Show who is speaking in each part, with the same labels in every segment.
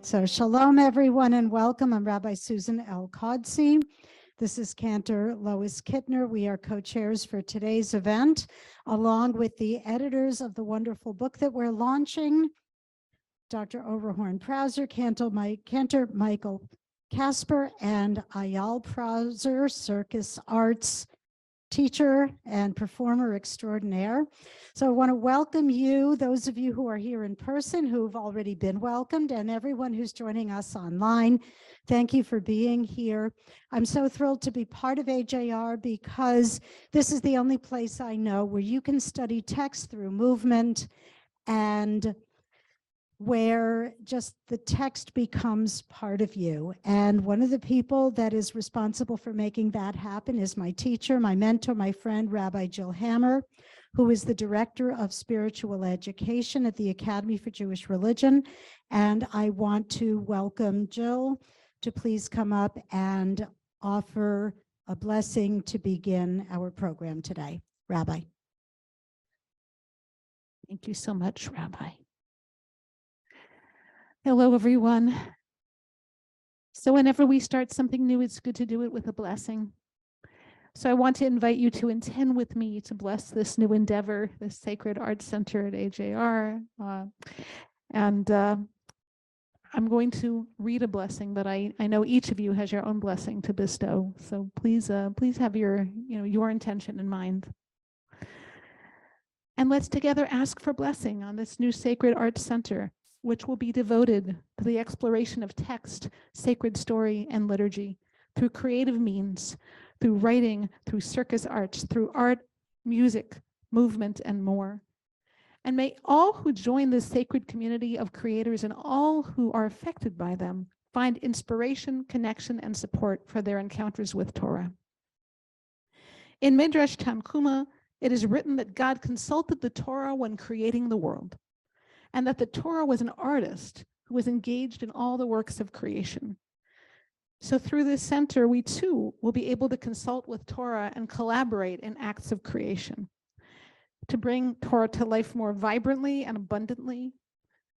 Speaker 1: So shalom, everyone, and welcome. I'm Rabbi Susan L. Kodsey. This is Cantor Lois Kittner. We are co-chairs for today's event, along with the editors of the wonderful book that we're launching, Dr. Overhorn Prauser, Cantor Michael Casper, and Ayal Prauser, circus arts teacher and performer extraordinaire. So I want to welcome you, those of you who are here in person who've already been welcomed, and everyone who's joining us online. Thank you for being here. I'm so thrilled to be part of AJR because this is the only place I know where you can study text through movement and where just the text becomes part of you. And one of the people that is responsible for making that happen is my teacher, my mentor, my friend, Rabbi Jill Hammer, who is the director of spiritual education at the Academy for Jewish Religion. And I want to welcome Jill to please come up and offer a blessing to begin our program today. Rabbi.
Speaker 2: Thank you so much, Rabbi. Hello, everyone. So whenever we start something new, it's good to do it with a blessing. So I want to invite you to intend with me to bless this new endeavor, this Sacred Arts Center at AJR. I'm going to read a blessing, but I know each of you has your own blessing to bestow. So please have your intention in mind. And let's together ask for blessing on this new Sacred Arts Center, which will be devoted to the exploration of text, sacred story, and liturgy through creative means, through writing, through circus arts, through art, music, movement, and more. And may all who join this sacred community of creators and all who are affected by them find inspiration, connection, and support for their encounters with Torah. In Midrash Tanchuma, it is written that God consulted the Torah when creating the world, and that the Torah was an artist who was engaged in all the works of creation. So through this center, we too will be able to consult with Torah and collaborate in acts of creation to bring Torah to life more vibrantly and abundantly.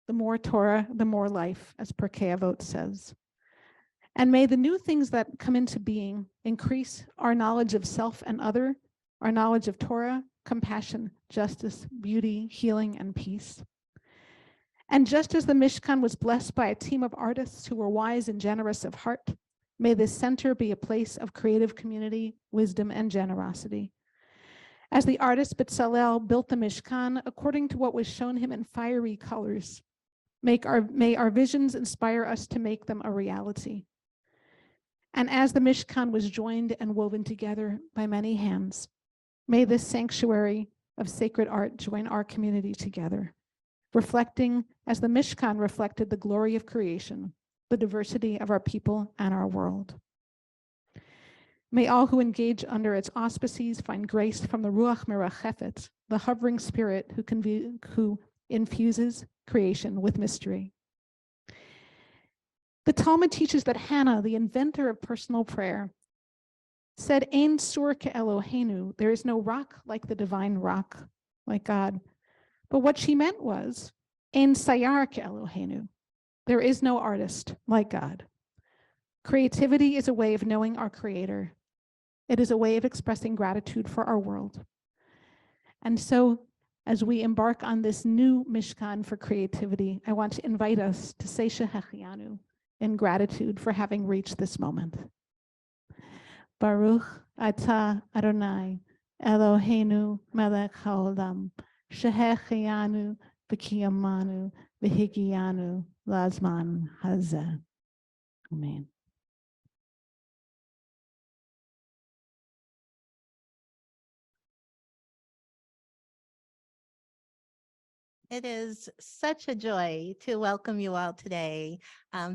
Speaker 2: The more Torah, the more life, as Pirkei Avot says. And may the new things that come into being increase our knowledge of self and other, our knowledge of Torah, compassion, justice, beauty, healing, and peace. And just as the Mishkan was blessed by a team of artists who were wise and generous of heart, may this center be a place of creative community, wisdom, and generosity. As the artist Bezalel built the Mishkan according to what was shown him in fiery colors, may our visions inspire us to make them a reality. And as the Mishkan was joined and woven together by many hands, may this sanctuary of sacred art join our community together, reflecting as the Mishkan reflected the glory of creation, the diversity of our people and our world. May all who engage under its auspices find grace from the Ruach Merachefet, the hovering spirit who infuses creation with mystery. The Talmud teaches that Hannah, the inventor of personal prayer, said, Ein sur ke'Eloheinu, there is no rock like the divine rock, like God. But what she meant was, Ein sayar ke'Eloheinu, there is no artist like God. Creativity is a way of knowing our Creator. It is a way of expressing gratitude for our world. And so, as we embark on this new Mishkan for creativity, I want to invite us to say Shehechianu in gratitude for having reached this moment. Baruch atah Adonai Eloheinu melech haolam shehechianu v'kiyamanu v'higianu lazman hazeh. Amen.
Speaker 3: It is such a joy to welcome you all today.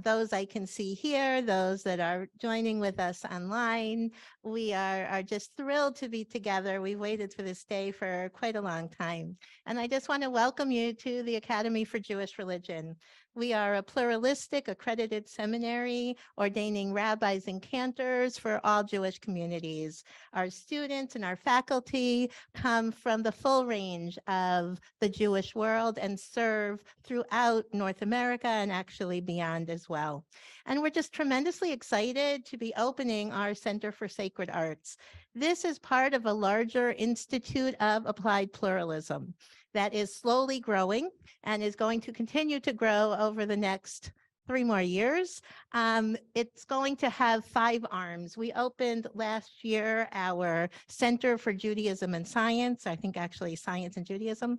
Speaker 3: Those I can see here, those that are joining with us online, we are just thrilled to be together. We've waited for this day for quite a long time. And I just want to welcome you to the Academy for Jewish Religion. We are a pluralistic accredited seminary ordaining rabbis and cantors for all Jewish communities. Our students and our faculty come from the full range of the Jewish world. world and serve throughout North America and actually beyond as well. And we're just tremendously excited to be opening our Center for Sacred Arts. This is part of a larger Institute of Applied Pluralism that is slowly growing and is going to continue to grow over the next 3 more years. It's going to have 5 arms. We opened last year our Center for Judaism and Science, I think actually Science and Judaism.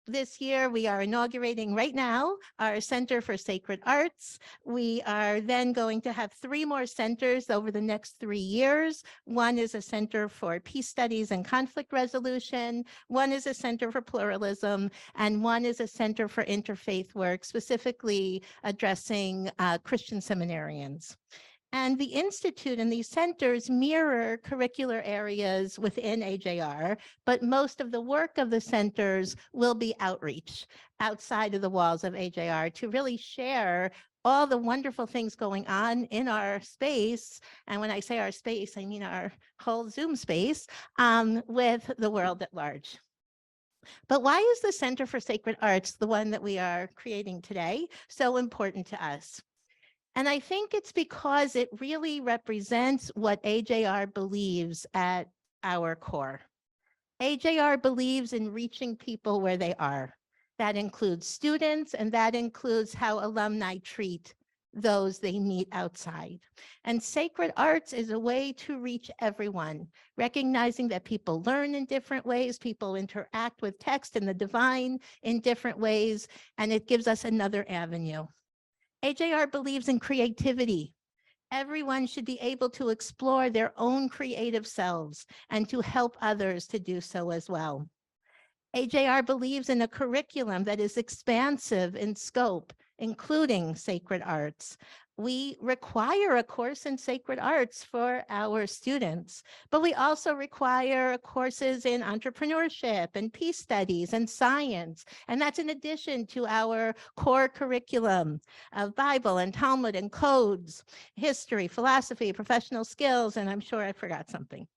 Speaker 3: This year, we are inaugurating right now our Center for Sacred Arts. We are then going to have 3 more centers over the next 3 years. One is a Center for Peace Studies and Conflict Resolution. One is a Center for Pluralism, and one is a Center for Interfaith Work, specifically addressing Christian seminarians. And the Institute and these centers mirror curricular areas within AJR, but most of the work of the centers will be outreach outside of the walls of AJR to really share all the wonderful things going on in our space. And when I say our space, I mean our whole Zoom space with the world at large. But why is the Center for Sacred Arts, the one that we are creating today, so important to us? And I think it's because it really represents what AJR believes at our core. AJR believes in reaching people where they are. That includes students, and that includes how alumni treat those they meet outside. And sacred arts is a way to reach everyone, recognizing that people learn in different ways, people interact with text and the divine in different ways, and it gives us another avenue. AJR believes in creativity. Everyone should be able to explore their own creative selves and to help others to do so as well. AJR believes in a curriculum that is expansive in scope, including sacred arts. We require a course in sacred arts for our students, but we also require courses in entrepreneurship and peace studies and science. And that's in addition to our core curriculum of Bible and Talmud and codes, history, philosophy, professional skills, and I'm sure I forgot something.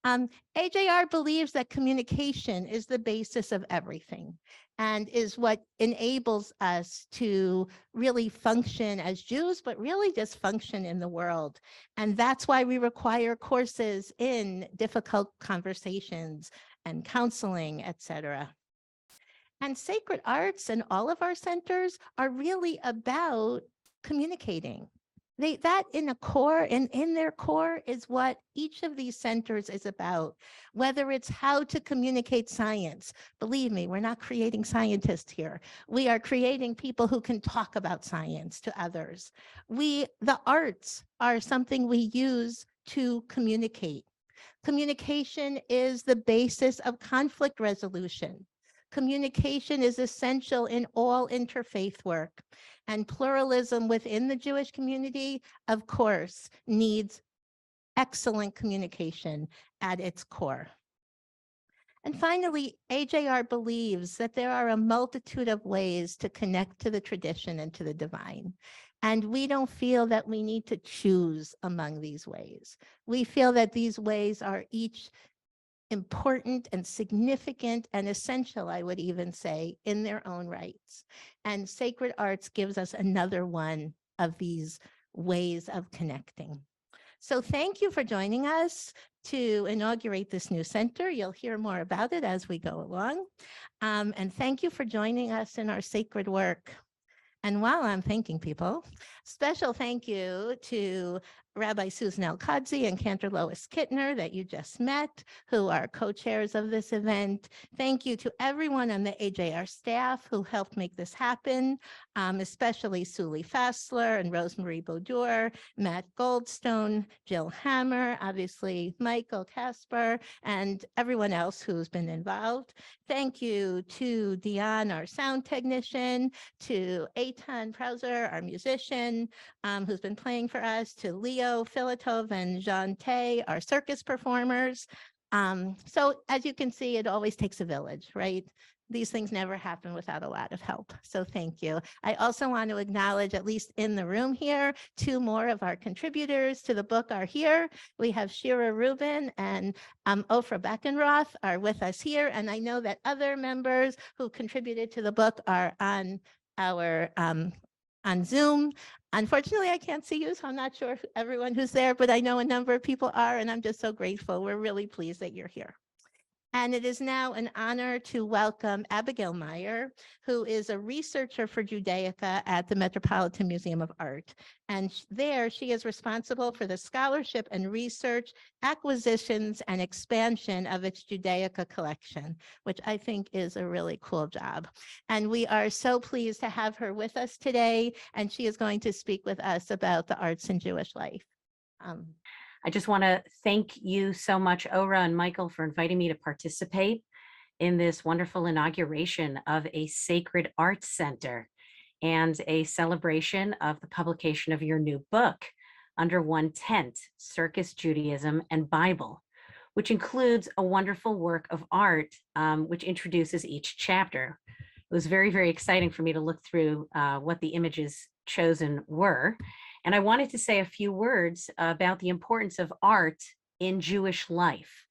Speaker 3: AJR believes that communication is the basis of everything and is what enables us to really function as Jews, but really just function in the world. And that's why we require courses in difficult conversations and counseling, etc. And sacred arts and all of our centers are really about communicating. That in a core and in their core is what each of these centers is about, whether it's how to communicate science. Believe me, we're not creating scientists here. We are creating people who can talk about science to others. The arts are something we use to communicate. Communication is the basis of conflict resolution. Communication is essential in all interfaith work, and pluralism within the Jewish community, of course, needs excellent communication at its core. And finally, AJR believes that there are a multitude of ways to connect to the tradition and to the divine. And we don't feel that we need to choose among these ways. We feel that these ways are each important and significant and essential, I would even say, in their own rights. And sacred arts gives us another one of these ways of connecting. So thank you for joining us to inaugurate this new center. You'll hear more about it as we go along. And thank you for joining us in our sacred work. And while I'm thanking people, special thank you to Rabbi Susan El-Kadzi and Cantor Lois Kittner that you just met, who are co-chairs of this event. Thank you to everyone on the AJR staff who helped make this happen, especially Suli Fassler and Rosemarie Baudour, Matt Goldstone, Jill Hammer, obviously Michael Casper, and everyone else who's been involved. Thank you to Dion, our sound technician, to Eitan Prauser, our musician, who's been playing for us, to Leo Filatov and Jean Tay, our circus performers. So as you can see, it always takes a village, right? these things never happen without a lot of help. So thank you. I also want to acknowledge, at least in the room here, 2 more of our contributors to the book are here. We have Shira Rubin and Ofra Beckenroth are with us here. And I know that other members who contributed to the book are on our on Zoom. Unfortunately, I can't see you, so I'm not sure everyone who's there, but I know a number of people are, and I'm just so grateful. We're really pleased that you're here. And it is now an honor to welcome Abigail Meyer, who is a researcher for Judaica at the Metropolitan Museum of Art. And there she is responsible for the scholarship and research, acquisitions, and expansion of its Judaica collection, which I think is a really cool job. And we are so pleased to have her with us today, and she is going to speak with us about the arts in Jewish life.
Speaker 4: I just want to thank you so much, Ora and Michael, for inviting me to participate in this wonderful inauguration of a sacred arts center and a celebration of the publication of your new book, Under One Tent, Circus, Judaism, and Bible, which includes a wonderful work of art, which introduces each chapter. It was very, very exciting for me to look through what the images chosen were. And I wanted to say a few words about the importance of art in Jewish life.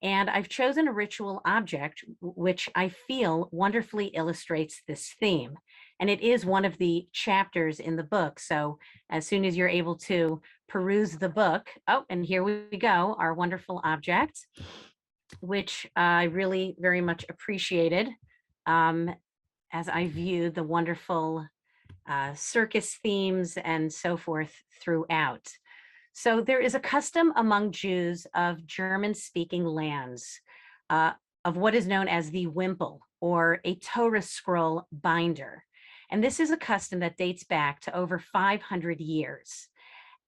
Speaker 4: And I've chosen a ritual object, which I feel wonderfully illustrates this theme. And it is one of the chapters in the book. So as soon as you're able to peruse the book, oh, and here we go, our wonderful object, which I really very much appreciated as I viewed the wonderful circus themes and so forth throughout. So there is a custom among Jews of German-speaking lands of what is known as the Wimpel, or a Torah scroll binder. And this is a custom that dates back to over 500 years.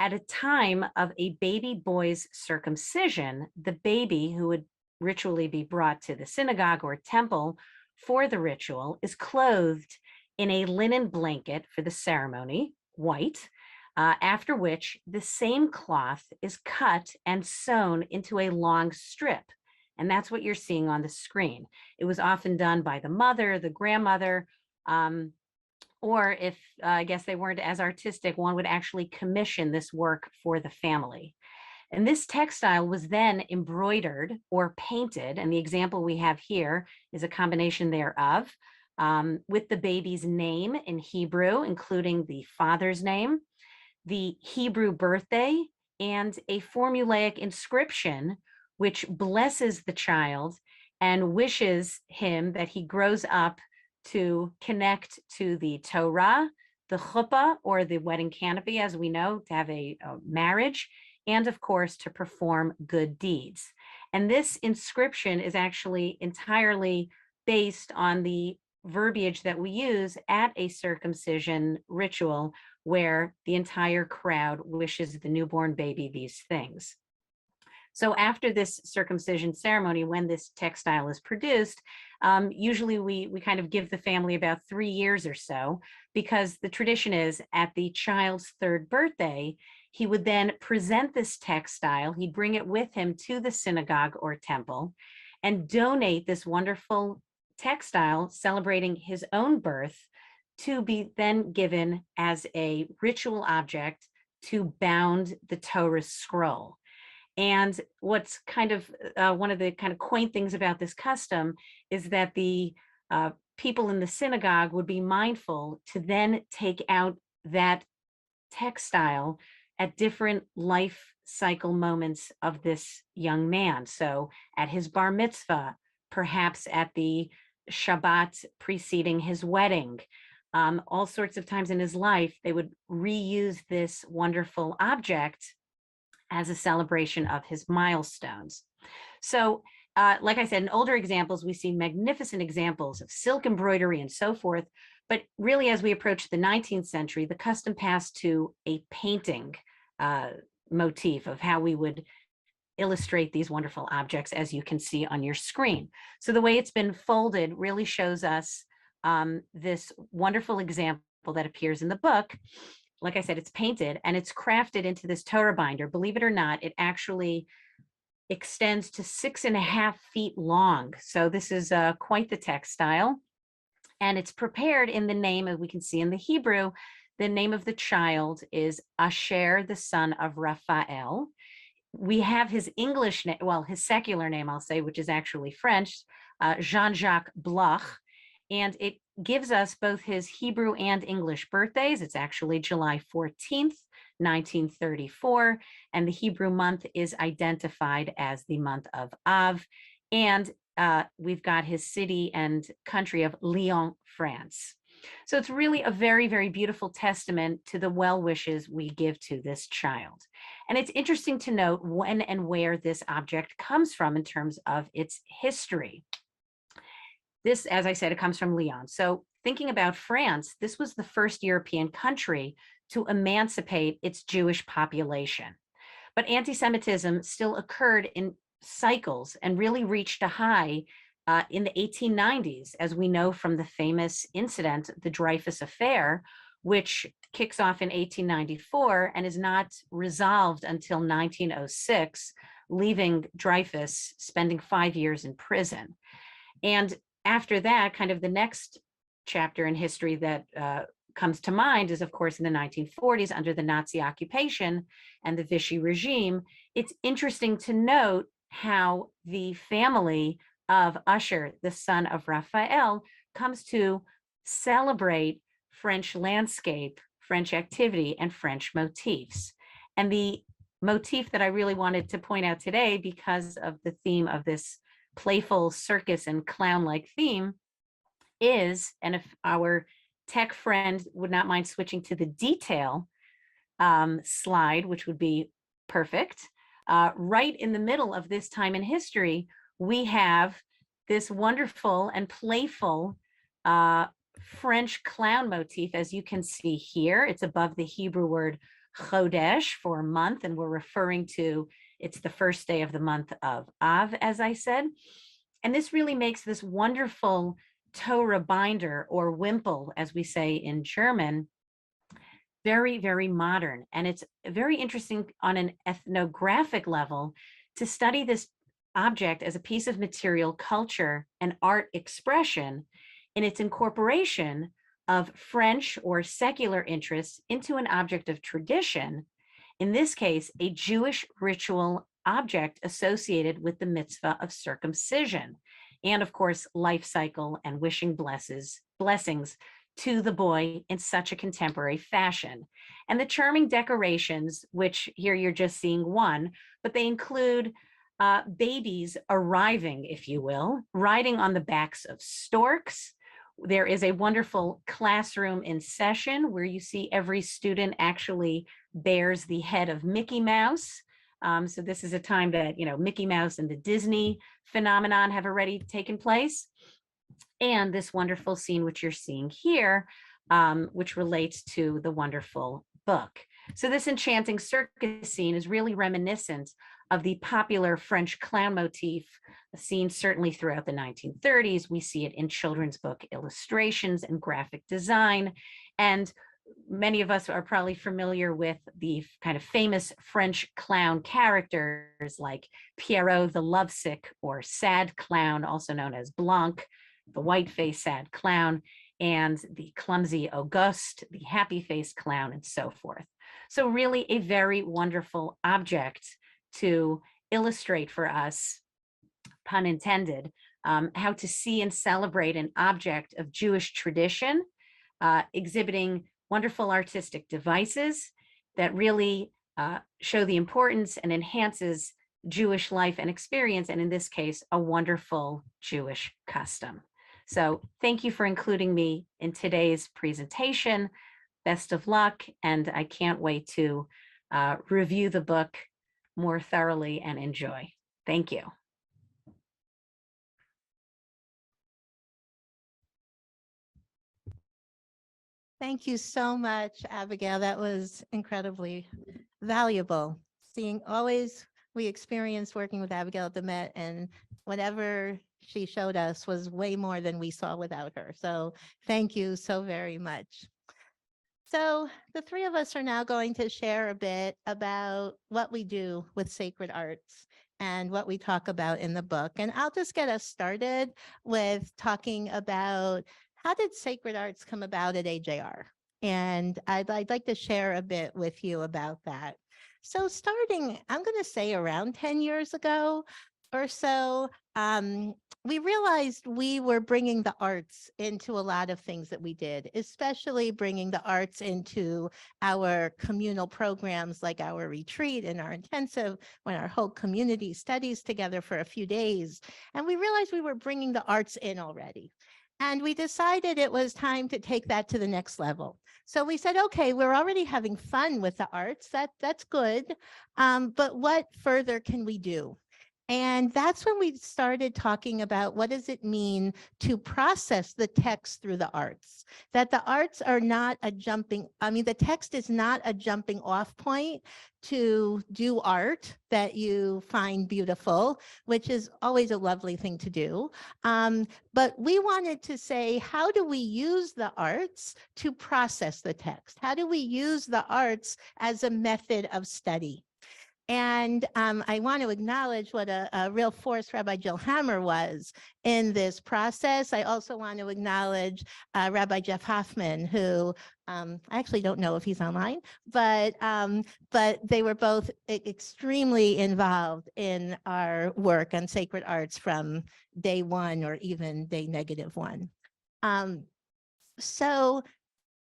Speaker 4: At a time of a baby boy's circumcision, the baby who would ritually be brought to the synagogue or temple for the ritual is clothed in a linen blanket for the ceremony, white, after which the same cloth is cut and sewn into a long strip. And that's what you're seeing on the screen. It was often done by the mother, the grandmother, or if I guess they weren't as artistic, one would actually commission this work for the family. And this textile was then embroidered or painted. And the example we have here is a combination thereof. With the baby's name in Hebrew, including the father's name, the Hebrew birthday, and a formulaic inscription which blesses the child and wishes him that he grows up to connect to the Torah, the chuppah, or the wedding canopy, as we know, to have a marriage, and of course, to perform good deeds. And this inscription is actually entirely based on the verbiage that we use at a circumcision ritual where the entire crowd wishes the newborn baby these things. So after this circumcision ceremony, when this textile is produced, usually we kind of give the family about 3 years or so, because the tradition is at the child's 3rd birthday, he would then present this textile, he'd bring it with him to the synagogue or temple and donate this wonderful textile celebrating his own birth to be then given as a ritual object to bound the Torah scroll. And what's kind of one of the kind of quaint things about this custom is that the people in the synagogue would be mindful to then take out that textile at different life cycle moments of this young man. So at his bar mitzvah, perhaps at the Shabbat preceding his wedding, all sorts of times in his life, they would reuse this wonderful object as a celebration of his milestones. So like I said, in older examples, we see magnificent examples of silk embroidery and so forth. But really, as we approach the 19th century, the custom passed to a painting motif of how we would illustrate these wonderful objects, as you can see on your screen. So the way it's been folded really shows us this wonderful example that appears in the book. Like I said, it's painted and it's crafted into this Torah binder. Believe it or not, it actually extends to 6.5 feet long. So this is quite the textile. And it's prepared in the name, as we can see in the Hebrew, the name of the child is Asher, the son of Raphael. We have his English name, well, his secular name, I'll say, which is actually French, Jean-Jacques Bloch. And it gives us both his Hebrew and English birthdays. It's actually July 14th, 1934, and the Hebrew month is identified as the month of Av. And we've got his city and country of Lyon, France. So it's really a very, very beautiful testament to the well wishes we give to this child. And it's interesting to note when and where this object comes from in terms of its history. This, as I said, it comes from Lyon. So thinking about France, this was the first European country to emancipate its Jewish population. But anti-Semitism still occurred in cycles and really reached a high in the 1890s, as we know from the famous incident, the Dreyfus Affair, which kicks off in 1894 and is not resolved until 1906, leaving Dreyfus spending 5 years in prison. And after that, kind of the next chapter in history that comes to mind is, of course, in the 1940s under the Nazi occupation and the Vichy regime. It's interesting to note how the family of Usher, the son of Raphael, comes to celebrate French landscape, French activity, and French motifs. And the motif that I really wanted to point out today, because of the theme of this playful circus and clown-like theme, is, and if our tech friend would not mind switching to the detail slide, which would be perfect, right in the middle of this time in history, we have this wonderful and playful French clown motif, as you can see here. It's above the Hebrew word chodesh for month, and we're referring to, it's the first day of the month of Av, as I said. And this really makes this wonderful Torah binder, or wimple, as we say in German, very, very modern. And it's very interesting on an ethnographic level to study this object as a piece of material culture and art expression in its incorporation of French or secular interests into an object of tradition, in this case, a Jewish ritual object associated with the mitzvah of circumcision, and of course, life cycle and wishing blessings to the boy in such a contemporary fashion. And the charming decorations, which here you're just seeing one, but they include babies arriving, if you will, riding on the backs of storks. There is a wonderful classroom in session where you see every student actually bears the head of Mickey Mouse. So this is a time that, Mickey Mouse and the Disney phenomenon have already taken place. And this wonderful scene, which you're seeing here, which relates to the wonderful book. So this enchanting circus scene is really reminiscent of the popular French clown motif seen certainly throughout the 1930s. We see it in children's book illustrations and graphic design. And many of us are probably familiar with the kind of famous French clown characters like Pierrot the lovesick or sad clown, also known as Blanc, the white-faced sad clown, and the clumsy Auguste, the happy-faced clown, and so forth. So really a very wonderful object to illustrate for us, pun intended, how to see and celebrate an object of Jewish tradition, exhibiting wonderful artistic devices that really show the importance and enhances Jewish life and experience, and in this case, a wonderful Jewish custom. So thank you for including me in today's presentation. Best of luck, and I can't wait to review the book more thoroughly and enjoy. Thank you.
Speaker 3: Thank you so much, Abigail. That was incredibly valuable. We experienced working with Abigail at the Met, and whatever she showed us was way more than we saw without her. So thank you so very much. So the three of us are now going to share a bit about what we do with Sacred Arts. and what we talk about in the book. And I'll just get us started with talking about how did sacred arts come about at AJR? And I'd like to share a bit with you about that. So starting, I'm going to say around 10 years ago or so, we realized we were bringing the arts into a lot of things that we did, especially bringing the arts into our communal programs like our retreat and our intensive, when our whole community studies together for a few days. And we realized we were bringing the arts in already. And we decided it was time to take that to the next level. So we said, okay, we're already having fun with the arts. That's good. But what further can we do? And that's when we started talking about what does it mean to process the text through the arts, that the arts are not a the text is not a jumping off point to do art that you find beautiful, which is always a lovely thing to do. But we wanted to say, how do we use the arts to process the text? How do we use the arts as a method of study? And I want to acknowledge what a real force Rabbi Jill Hammer was in this process. I also want to acknowledge Rabbi Jeff Hoffman, who I actually don't know if he's online, but they were both extremely involved in our work on sacred arts from day one or even day -1. So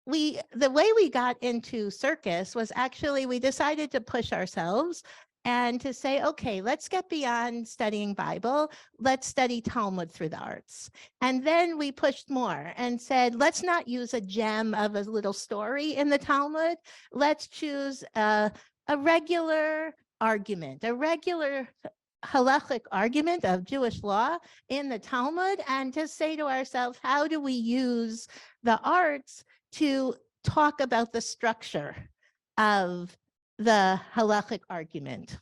Speaker 3: the way we got into circus was actually we decided to push ourselves and to say, okay, let's get beyond studying Bible. Let's study Talmud through the arts. And then we pushed more and said, let's not use a gem of a little story in the Talmud. Let's choose a regular argument, a regular halachic argument of Jewish law in the Talmud, and to say to ourselves, how do we use the arts to talk about the structure of the halachic argument?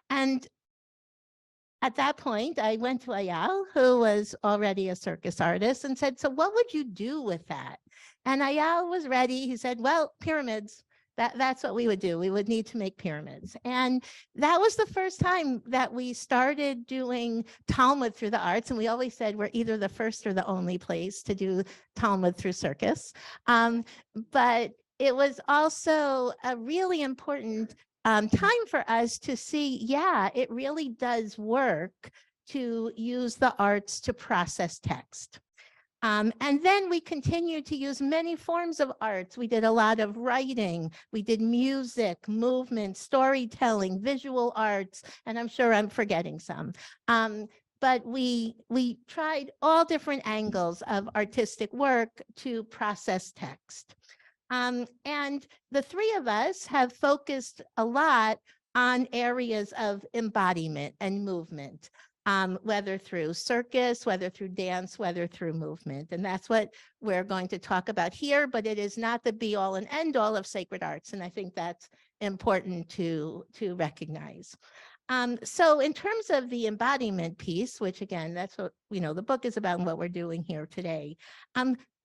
Speaker 3: And at that point, I went to Ayal, who was already a circus artist, and said, so what would you do with that? And Ayal was ready. He said, well, pyramids. That's what we would do. We would need to make pyramids. And that was the first time that we started doing Talmud through the arts. And we always said we're either the first or the only place to do Talmud through circus. But it was also a really important time for us to see, yeah, it really does work to use the arts to process text. And then we continued to use many forms of arts. We did a lot of writing, we did music, movement, storytelling, visual arts, and I'm sure I'm forgetting some. But we tried all different angles of artistic work to process text. And the three of us have focused a lot on areas of embodiment and movement. Whether through circus, whether through dance, whether through movement. And that's what we're going to talk about here, but it is not the be all and end all of sacred arts. And I think that's important to recognize. So in terms of the embodiment piece, which again, that's what, the book is about and what we're doing here today.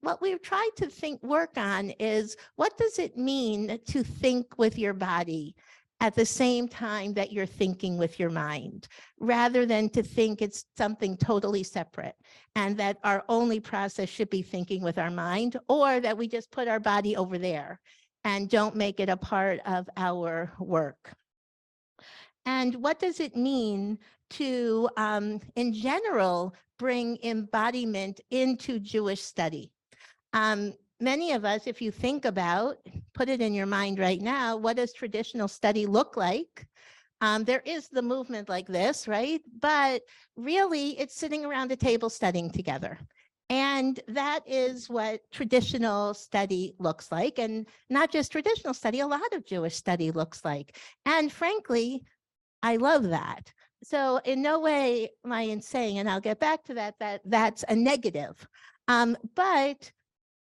Speaker 3: What we've tried to work on is, what does it mean to think with your body at the same time that you're thinking with your mind, rather than to think it's something totally separate and that our only process should be thinking with our mind, or that we just put our body over there and don't make it a part of our work. And what does it mean to, in general, bring embodiment into Jewish study? Many of us, if you think about, put it in your mind right now, what does traditional study look like? There is the movement like this, right? But really, it's sitting around a table studying together. And that is what traditional study looks like. And not just traditional study, a lot of Jewish study looks like. And frankly, I love that. So in no way am I saying, and I'll get back to that, that's a negative. But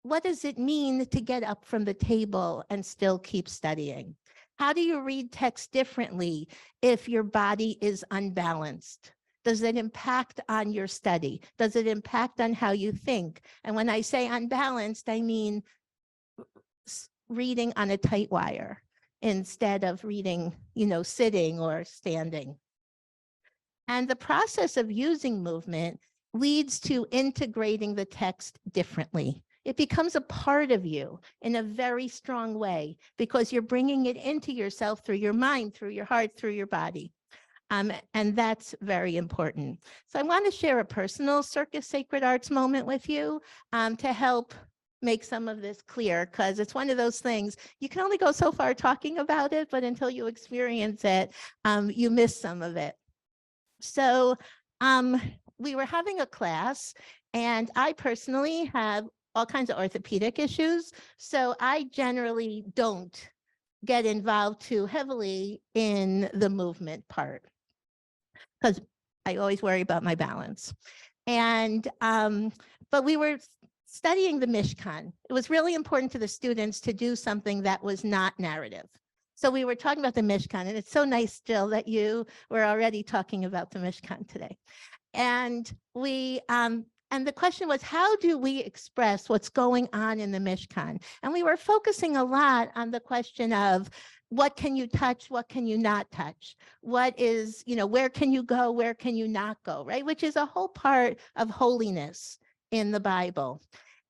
Speaker 3: what does it mean to get up from the table and still keep studying? How do you read text differently if your body is unbalanced? Does it impact on your study? Does it impact on how you think? And when I say unbalanced, I mean reading on a tight wire instead of reading, sitting or standing. And the process of using movement leads to integrating the text differently. It becomes a part of you in a very strong way because you're bringing it into yourself through your mind, through your heart, through your body. And that's very important. So I want to share a personal Circus Sacred Arts moment with you to help make some of this clear, because it's one of those things you can only go so far talking about it, but until you experience it, you miss some of it. So we were having a class, and I personally have all kinds of orthopedic issues. So I generally don't get involved too heavily in the movement part because I always worry about my balance. And but we were studying the Mishkan. It was really important to the students to do something that was not narrative. So we were talking about the Mishkan, and it's so nice, Jill, that you were already talking about the Mishkan today. And we and the question was, how do we express what's going on in the Mishkan? And we were focusing a lot on the question of what can you touch, what can you not touch? What is, where can you go, where can you not go, right? Which is a whole part of holiness in the Bible.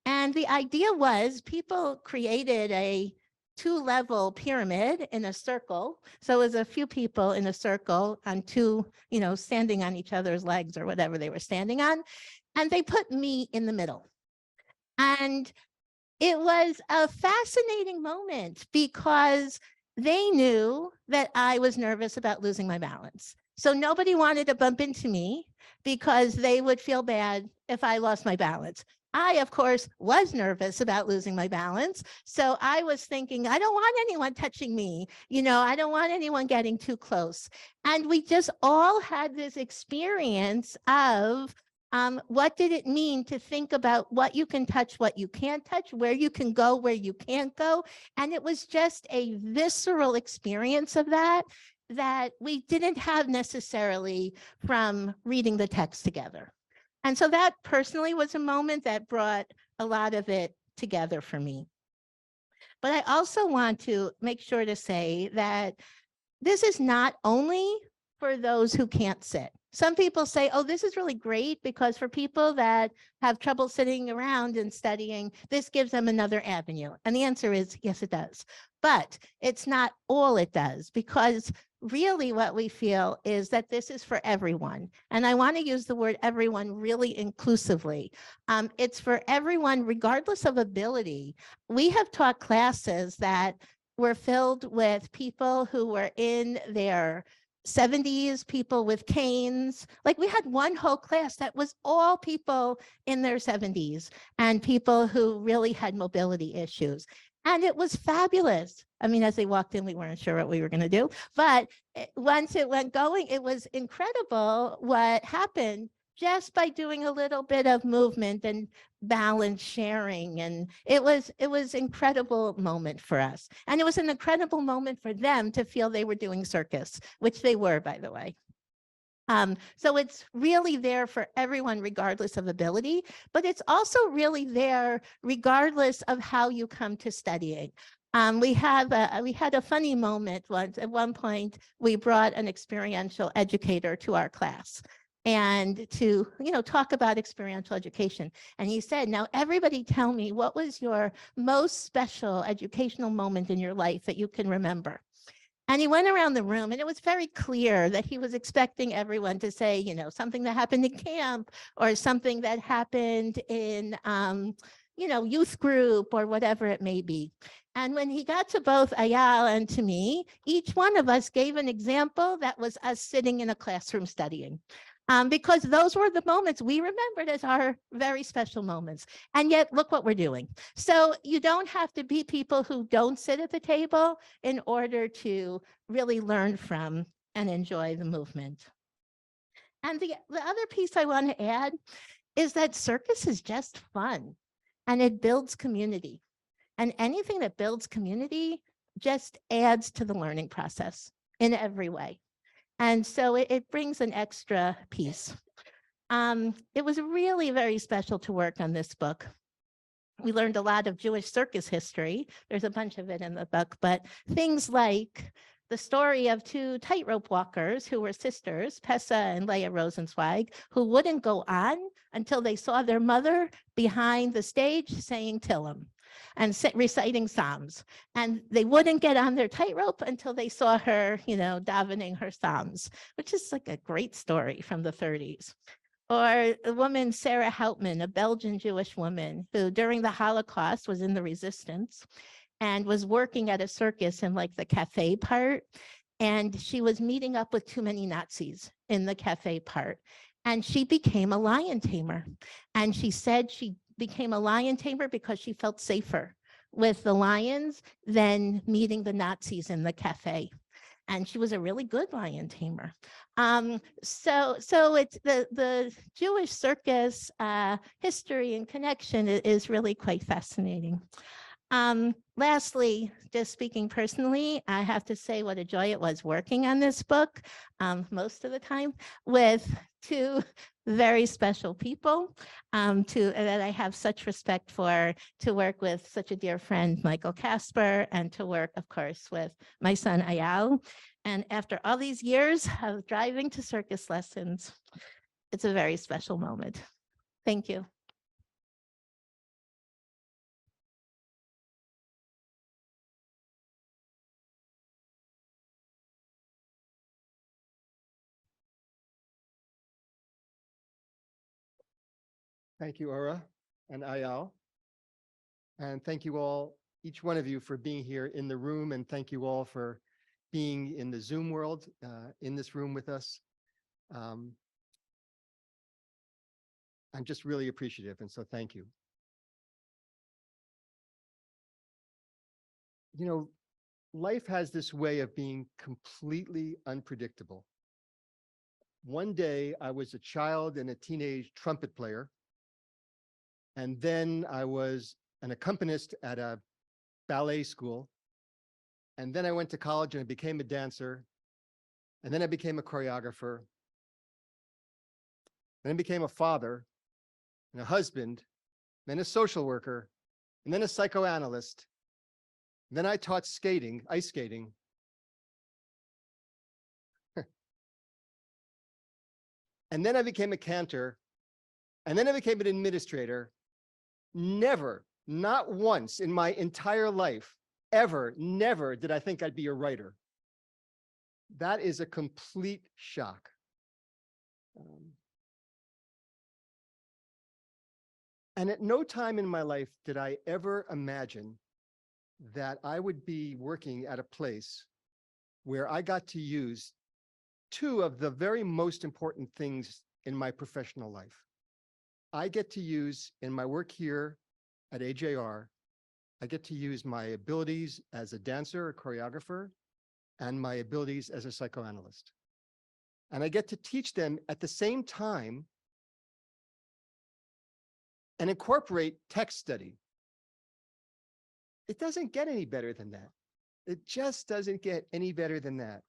Speaker 3: And the idea was people created a 2-level pyramid in a circle. So it was a few people in a circle on two, standing on each other's legs or whatever they were standing on. And they put me in the middle. And it was a fascinating moment because they knew that I was nervous about losing my balance. So nobody wanted to bump into me because they would feel bad if I lost my balance. I, of course, was nervous about losing my balance. So I was thinking, I don't want anyone touching me. I don't want anyone getting too close. And we just all had this experience of what did it mean to think about what you can touch, what you can't touch, where you can go, where you can't go. And it was just a visceral experience of that we didn't have necessarily from reading the text together. And so that personally was a moment that brought a lot of it together for me. But I also want to make sure to say that this is not only for those who can't sit. Some people say, oh, this is really great because for people that have trouble sitting around and studying, this gives them another avenue. And the answer is, yes, it does. But it's not all it does, because really what we feel is that this is for everyone. And I want to use the word everyone really inclusively. It's for everyone, regardless of ability. We have taught classes that were filled with people who were in their 70s, people with canes. Like we had one whole class that was all people in their 70s and people who really had mobility issues. And it was fabulous. I mean, as they walked in, we weren't sure what we were going to do. But once it went going, it was incredible what happened just by doing a little bit of movement and balance sharing. And it was incredible moment for us. And it was an incredible moment for them to feel they were doing circus, which they were, by the way. So it's really there for everyone, regardless of ability, but it's also really there regardless of how you come to studying. We had a funny moment once. At one point, we brought an experiential educator to our class and to talk about experiential education. And he said, now everybody tell me, what was your most special educational moment in your life that you can remember? And he went around the room, and it was very clear that he was expecting everyone to say, something that happened in camp or something that happened in, youth group or whatever it may be. And when he got to both Ayal and to me, each one of us gave an example that was us sitting in a classroom studying. Because those were the moments we remembered as our very special moments. And yet, look what we're doing. So you don't have to be people who don't sit at the table in order to really learn from and enjoy the movement. And the other piece I want to add is that circus is just fun and it builds community. And anything that builds community just adds to the learning process in every way. And so it brings an extra piece. It was really very special to work on this book. We learned a lot of Jewish circus history. There's a bunch of it in the book, but things like the story of two tightrope walkers who were sisters, Pessa and Leah Rosenzweig, who wouldn't go on until they saw their mother behind the stage saying Tillim and reciting Psalms. And they wouldn't get on their tightrope until they saw her, davening her Psalms, which is like a great story from the 30s. Or the woman, Sarah Houtman, a Belgian Jewish woman who during the Holocaust was in the resistance and was working at a circus in like the cafe part. And she was meeting up with too many Nazis in the cafe part. And she became a lion tamer. And she said she became a lion tamer because she felt safer with the lions than meeting the Nazis in the cafe. And she was a really good lion tamer. So it's the Jewish circus history and connection is really quite fascinating. Lastly, just speaking personally, I have to say what a joy it was working on this book most of the time with two very special people that I have such respect for, to work with such a dear friend, Michael Casper, and to work, of course, with my son, Ayal. And after all these years of driving to circus lessons, it's a very special moment. Thank you.
Speaker 5: Thank you, Ora and Ayal. And thank you all, each one of you, for being here in the room, and thank you all for being in the Zoom world, in this room with us. I'm just really appreciative, and so thank you. Life has this way of being completely unpredictable. One day I was a child and a teenage trumpet player, and then I was an accompanist at a ballet school. And then I went to college and I became a dancer. And then I became a choreographer. Then I became a father and a husband, then a social worker, and then a psychoanalyst. Then I taught skating, ice skating. And then I became a cantor. And then I became an administrator. Never, not once in my entire life, ever, never did I think I'd be a writer. That is a complete shock. And at no time in my life did I ever imagine that I would be working at a place where I got to use two of the very most important things in my professional life. I get to use in my work here at AJR, I get to use my abilities as a dancer, a choreographer, and my abilities as a psychoanalyst. And I get to teach them at the same time and incorporate text study. It doesn't get any better than that. It just doesn't get any better than that.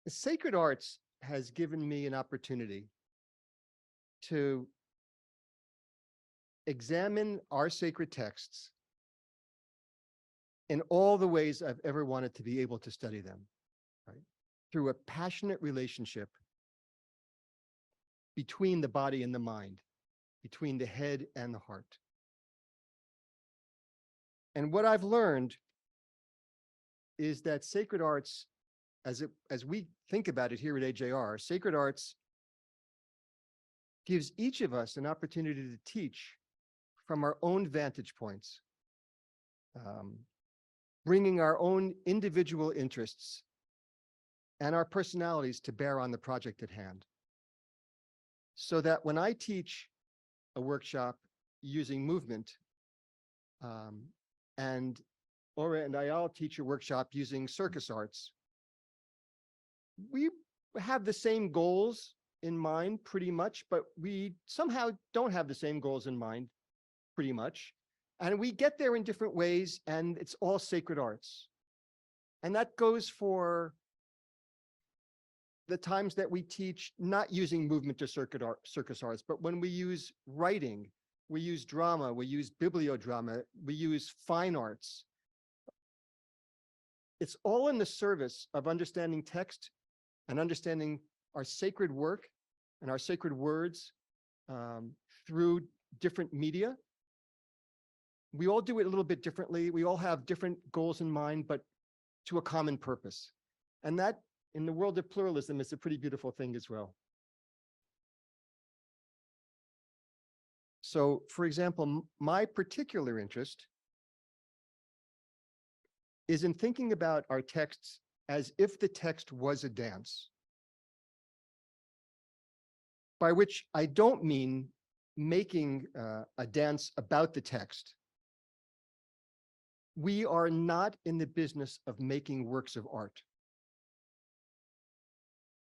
Speaker 5: The sacred arts has given me an opportunity to examine our sacred texts in all the ways I've ever wanted to be able to study them, right? Through a passionate relationship between the body and the mind, between the head and the heart. And what I've learned is that sacred arts, as we think about it here at AJR, sacred arts gives each of us an opportunity to teach from our own vantage points, bringing our own individual interests and our personalities to bear on the project at hand. So that when I teach a workshop using movement, and Ora and Ayal teach a workshop using circus arts, we have the same goals in mind pretty much, but we somehow don't have the same goals in mind pretty much. And we get there in different ways, and it's all sacred arts. And that goes for the times that we teach not using movement or circus arts, but when we use writing, we use drama, we use bibliodrama, we use fine arts. It's all in the service of understanding text and understanding our sacred work and our sacred words through different media. We all do it a little bit differently. We all have different goals in mind, but to a common purpose. And that, in the world of pluralism, is a pretty beautiful thing as well. So, for example, my particular interest is in thinking about our texts as if the text was a dance, by which I don't mean making a dance about the text. We are not in the business of making works of art.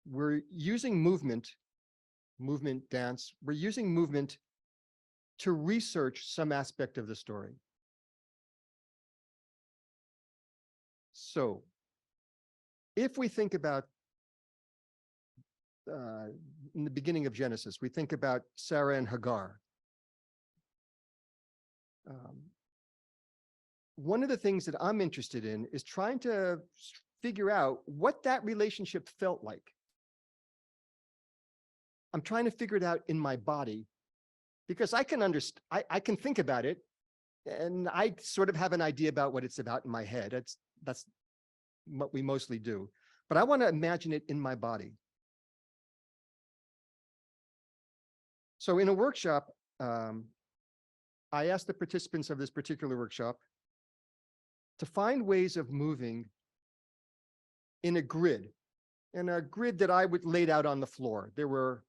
Speaker 5: We're using movement, dance, we're using movement to research some aspect of the story. So, if we think about in the beginning of Genesis, we think about Sarah and Hagar. One of the things that I'm interested in is trying to figure out what that relationship felt like. I'm trying to figure it out in my body because I can understand, I can think about it, and I sort of have an idea about what it's about in my head. That's what we mostly do. But I want to imagine it in my body. So in a workshop, I asked the participants of this particular workshop to find ways of moving in a grid that I would laid out on the floor. There were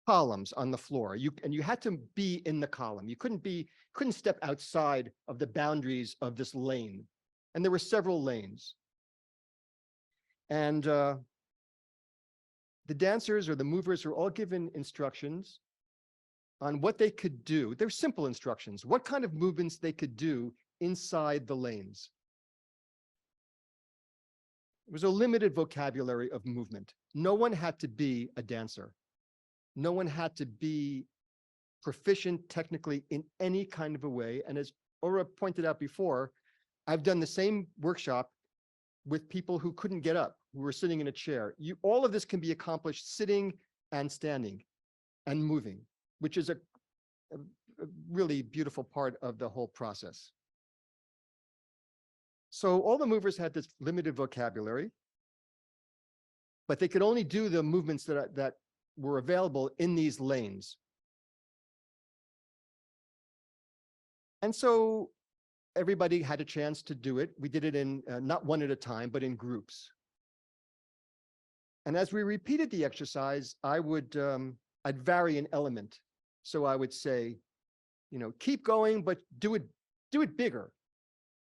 Speaker 5: columns on the floor. You had to be in the column. You couldn't step outside of the boundaries of this lane. And there were several lanes. And the dancers or the movers were all given instructions on what they could do. They're simple instructions, what kind of movements they could do inside the lanes. It was a limited vocabulary of movement. No one had to be a dancer. No one had to be proficient technically in any kind of a way. And as Ora pointed out before, I've done the same workshop with people who couldn't get up, who were sitting in a chair. All of this can be accomplished sitting and standing and moving, which is a really beautiful part of the whole process. So all the movers had this limited vocabulary, but they could only do the movements that were available in these lanes. And so everybody had a chance to do it. We did it in not one at a time, but in groups. And as we repeated the exercise, I'd vary an element. So I would say, keep going, but do it bigger,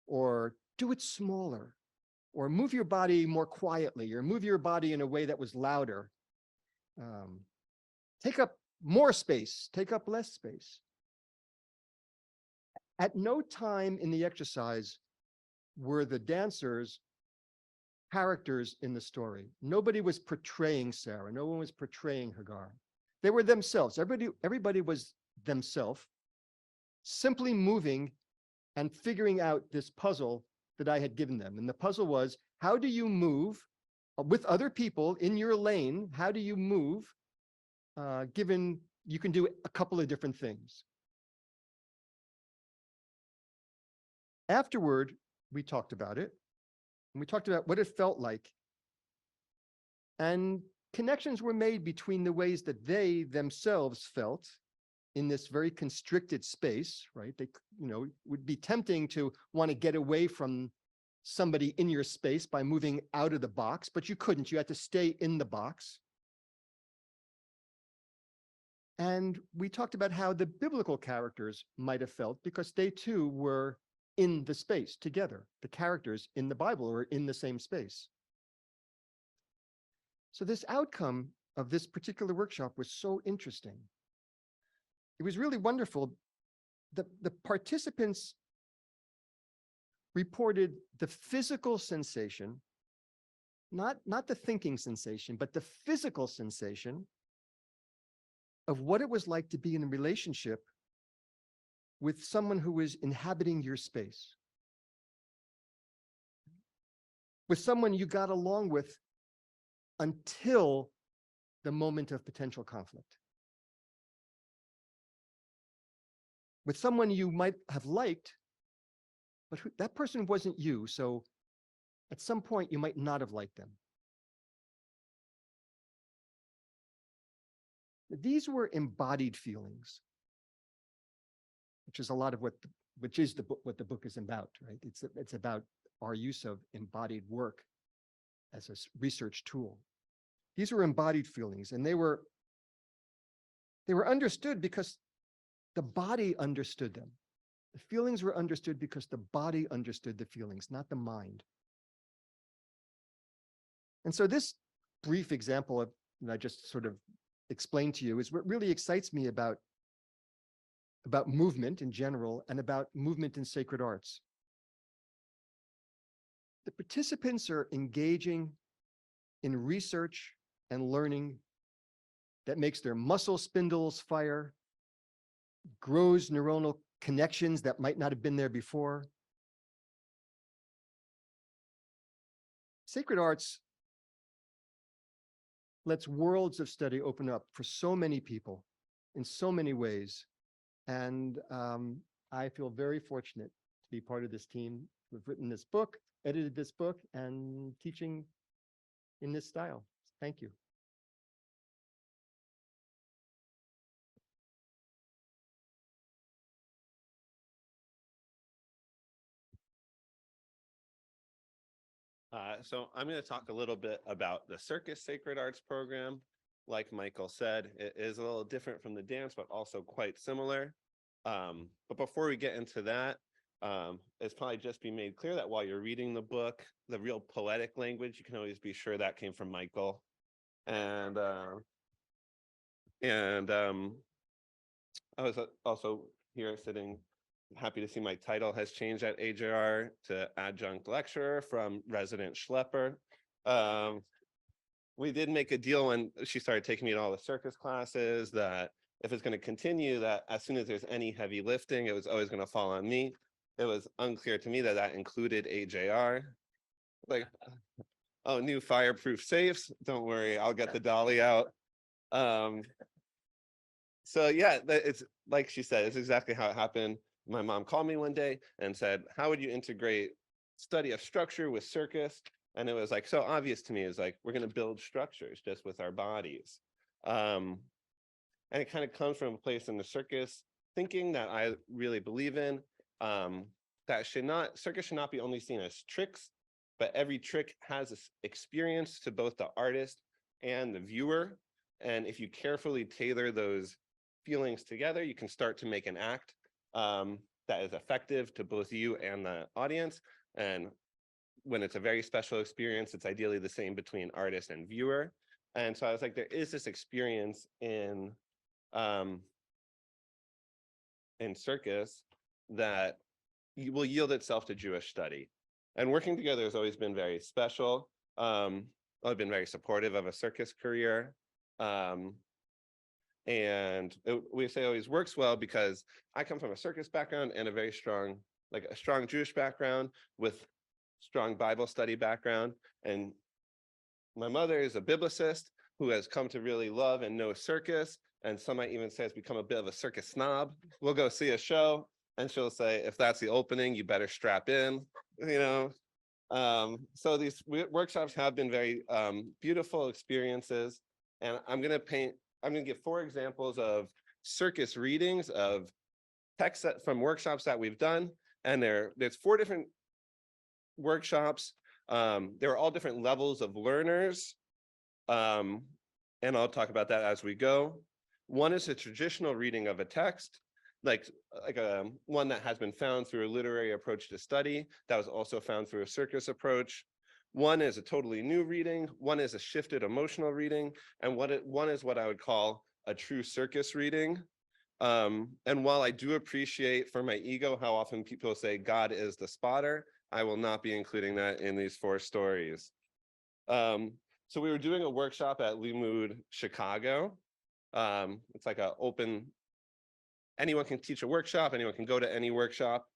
Speaker 5: or do it smaller, or move your body more quietly, or move your body in a way that was louder. Take up more space, take up less space. At no time in the exercise were the dancers characters in the story. Nobody was portraying Sarah. No one was portraying Hagar. They were themselves. Everybody was themselves, simply moving and figuring out this puzzle that I had given them. And the puzzle was, how do you move with other people in your lane? How do you move, given you can do a couple of different things? Afterward, we talked about it, and we talked about what it felt like. And connections were made between the ways that they themselves felt in this very constricted space, right? They, would be tempting to want to get away from somebody in your space by moving out of the box, but you couldn't. You had to stay in the box. And we talked about how the biblical characters might have felt, because they too were in the space together. The characters in the Bible were in the same space. So this outcome of this particular workshop was so interesting. It was really wonderful. The participants reported the physical sensation, not the thinking sensation, but the physical sensation of what it was like to be in a relationship with someone who was inhabiting your space, with someone you got along with until the moment of potential conflict, with someone you might have liked, but that person wasn't you. So at some point you might not have liked them. These were embodied feelings, which is a lot of what the book is about, right? It's about our use of embodied work as a research tool. These were embodied feelings, and they were understood because the body understood them. The feelings were understood because the body understood the feelings, not the mind. And so this brief example that I just sort of explained to you is what really excites me about movement in general and about movement in sacred arts. The participants are engaging in research and learning that makes their muscle spindles fire, grows neuronal connections that might not have been there before. Sacred arts lets worlds of study open up for so many people in so many ways. And I feel very fortunate to be part of this team who've written this book, edited this book, and teaching in this style. Thank you.
Speaker 6: So I'm going to talk a little bit about the Circus Sacred Arts program. Like Michael said, it is a little different from the dance, but also quite similar. But before we get into that, it's probably just be made clear that while you're reading the book, the real poetic language, you can always be sure that came from Michael. And I was also here sitting, happy to see my title has changed at AJR to adjunct lecturer from resident schlepper. We did make a deal when she started taking me to all the circus classes that if it's going to continue, that as soon as there's any heavy lifting, it was always going to fall on me. It was unclear to me that that included AJR. Like, oh, new fireproof safes. Don't worry, I'll get the dolly out. So yeah, it's like she said, it's exactly how it happened. My mom called me one day and said, how would you integrate study of structure with circus? And it was like so obvious to me. It's like, we're going to build structures just with our bodies. And it kind of comes from a place in the circus thinking that I really believe in, that circus should not be only seen as tricks, but every trick has this experience to both the artist and the viewer. And if you carefully tailor those feelings together, you can start to make an act that is effective to both you and the audience. And when it's a very special experience, it's ideally the same between artist and viewer. And so I was like, there is this experience in circus that will yield itself to Jewish study. And working together has always been very special. I've been very supportive of a circus career. And we say it always works well because I come from a circus background and a very strong, like a strong Jewish background with strong Bible study background. And my mother is a biblicist who has come to really love and know circus. And some might even say has become a bit of a circus snob. We'll go see a show and she'll say, if that's the opening, you better strap in, you know. So these workshops have been very beautiful experiences. And I'm going to give 4 examples of circus readings of texts from workshops that we've done. And there's 4 different workshops. There are all different levels of learners. And I'll talk about that as we go. One is a traditional reading of a text, like one that has been found through a literary approach to study, that was also found through a circus approach. One is a totally new reading, one is a shifted emotional reading, and one is what I would call a true circus reading. And while I do appreciate for my ego how often people say God is the spotter, I will not be including that in these 4 stories. So we were doing a workshop at Limud Chicago, It's like a open, anyone can teach a workshop, anyone can go to any workshop.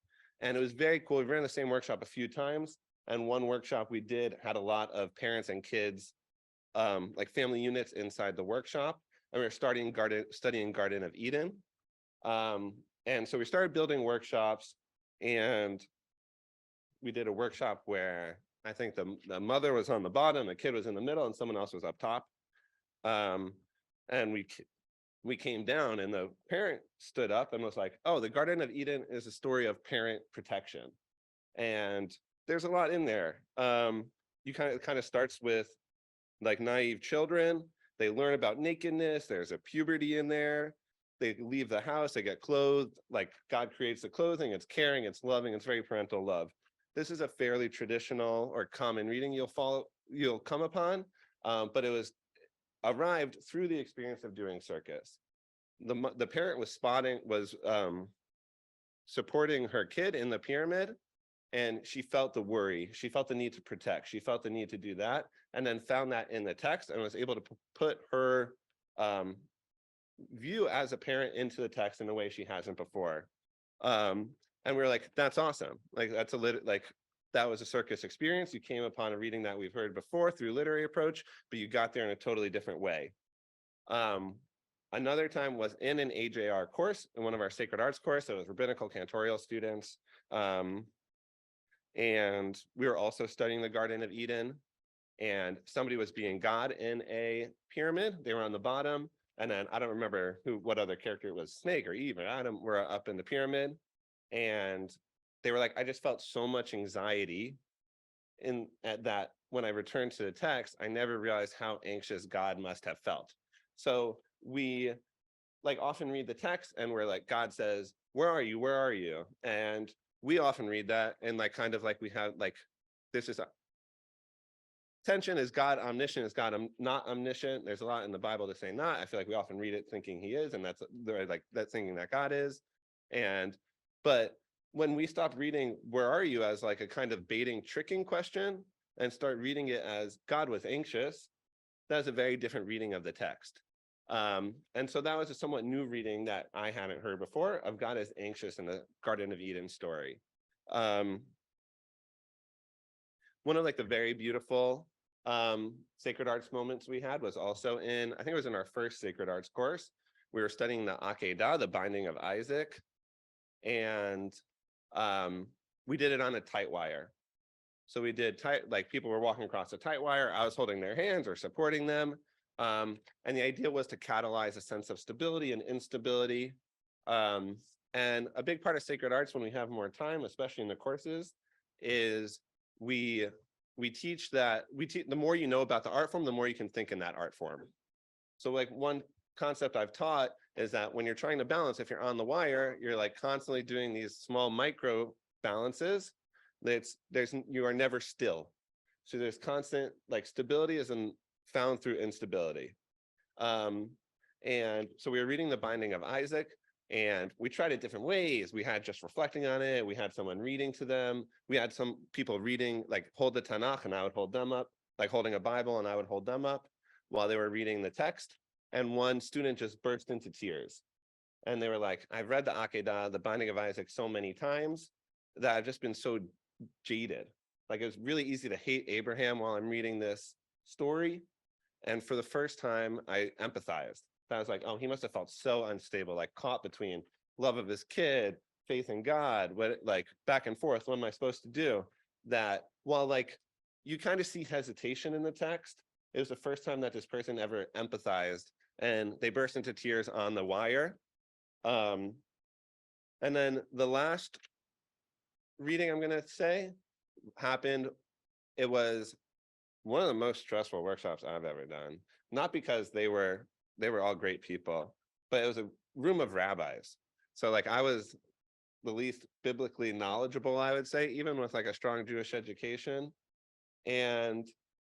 Speaker 6: And it was very cool. We ran the same workshop a few times. And one workshop we did had a lot of parents and kids, like family units inside the workshop. And we were studying Garden of Eden. And so we started building workshops, and we did a workshop where I think the mother was on the bottom, the kid was in the middle, and someone else was up top. And we came down, and the parent stood up and was like, oh, the Garden of Eden is a story of parent protection. And there's a lot in there. You kind of starts with like naive children. They learn about nakedness. There's a puberty in there. They leave the house, they get clothed, like God creates the clothing, it's caring, it's loving, it's very parental love. This is a fairly traditional or common reading you'll come upon, but it was arrived through the experience of doing circus. The parent was supporting her kid in the pyramid, and she felt the worry, she felt the need to protect, she felt the need to do that, and then found that in the text and was able to put her view as a parent into the text in a way she hasn't before. And we were like, that's awesome. Like that was a circus experience. You came upon a reading that we've heard before through literary approach, but you got there in a totally different way. Another time was in an AJR course, in one of our sacred arts course. It was rabbinical cantorial students. And we were also studying the Garden of Eden, and somebody was being God in a pyramid. They were on the bottom. And then I don't remember what other character it was, Snake or Eve or Adam were up in the pyramid. And they were like, I just felt so much anxiety at that when I returned to the text, I never realized how anxious God must have felt. So we like often read the text and we're like, God says, where are you? Where are you? And we often read that and like kind of like we have like, this is tension. Is God omniscient? Is God not omniscient? There's a lot in the Bible to say not. I feel like we often read it thinking he is, and that's thinking that God is. But when we stop reading where are you as like a kind of baiting, tricking question and start reading it as God was anxious, that's a very different reading of the text. And so that was a somewhat new reading that I hadn't heard before of God as anxious in the Garden of Eden story. One of like the very beautiful sacred arts moments we had was also I think it was in our first sacred arts course. We were studying the Akedah, the binding of Isaac, and we did it on a tight wire. So we did like people were walking across a tight wire. I was holding their hands or supporting them. And the idea was to catalyze a sense of stability and instability. And a big part of sacred arts when we have more time, especially in the courses, is we teach that the more you know about the art form, the more you can think in that art form. So like one concept I've taught is that when you're trying to balance, if you're on the wire, you're like constantly doing these small micro balances. You are never still. So there's constant like stability isn't found through instability. And so we were reading the binding of Isaac, and we tried it different ways. We had just reflecting on it. We had someone reading to them. We had some people reading, like hold the Tanakh, and I would hold them up, like holding a Bible, and I would hold them up while they were reading the text. And one student just burst into tears. And they were like, I've read the Akedah, the binding of Isaac, so many times that I've just been so jaded. Like it was really easy to hate Abraham while I'm reading this story. And for the first time, I empathized. I was like, oh, he must have felt so unstable, like caught between love of his kid, faith in God, like back and forth, what am I supposed to do? That while like you kind of see hesitation in the text, it was the first time that this person ever empathized, and they burst into tears on the wire. And then the last reading I'm gonna say happened, it was one of the most stressful workshops I've ever done. Not because they were all great people, but it was a room of rabbis. So like I was the least biblically knowledgeable, I would say, even with like a strong Jewish education. And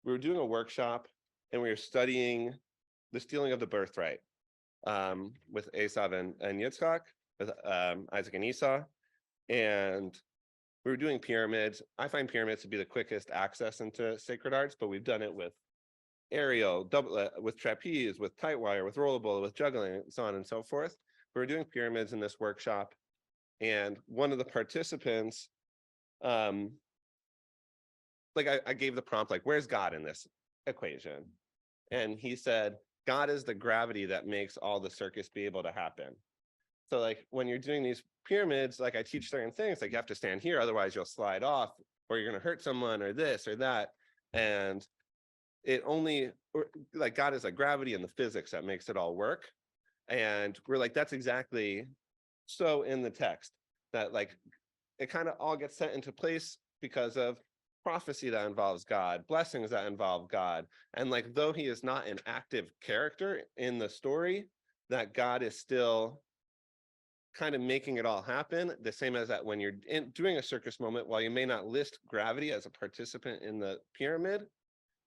Speaker 6: we were doing a workshop and we were studying the stealing of the birthright with Esav and Yitzchak, with Isaac and Esau. And we were doing pyramids. I find pyramids to be the quickest access into sacred arts, but we've done it with aerial, double with trapeze, with tight wire, with rollable, with juggling, so on and so forth. We were doing pyramids in this workshop, and one of the participants, I gave the prompt, like, where's God in this equation? And he said, God is the gravity that makes all the circus be able to happen. So like when you're doing these pyramids, like I teach certain things, like you have to stand here, otherwise you'll slide off, or you're going to hurt someone, or this or that. And it only, like, God is like gravity and the physics that makes it all work. And we're like, that's exactly so in the text, that like it kind of all gets set into place because of prophecy that involves God, blessings that involve God. And like, though he is not an active character in the story, that God is still kind of making it all happen. The same as that when you're doing a circus moment, while you may not list gravity as a participant in the pyramid,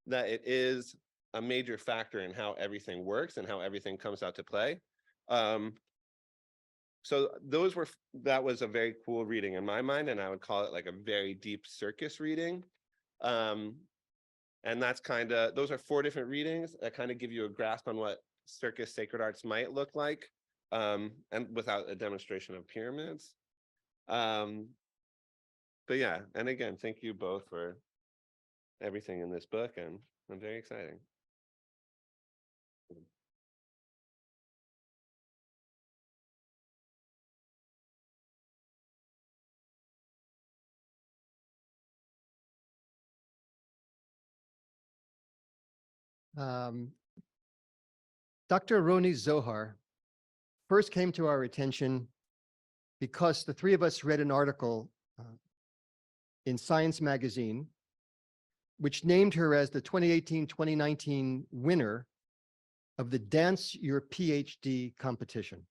Speaker 6: that it is a major factor in how everything works and how everything comes out to play. So that was a very cool reading in my mind, and I would call it like a very deep circus reading. And that's those are 4 different readings that kind of give you a grasp on what circus sacred arts might look like, and without a demonstration of pyramids. But yeah, and again, thank you both for everything in this book, and I'm very excited.
Speaker 5: Dr. Roni Zohar first came to our attention because the 3 of us read an article in Science Magazine, which named her as the 2018-2019 winner of the Dance Your PhD competition.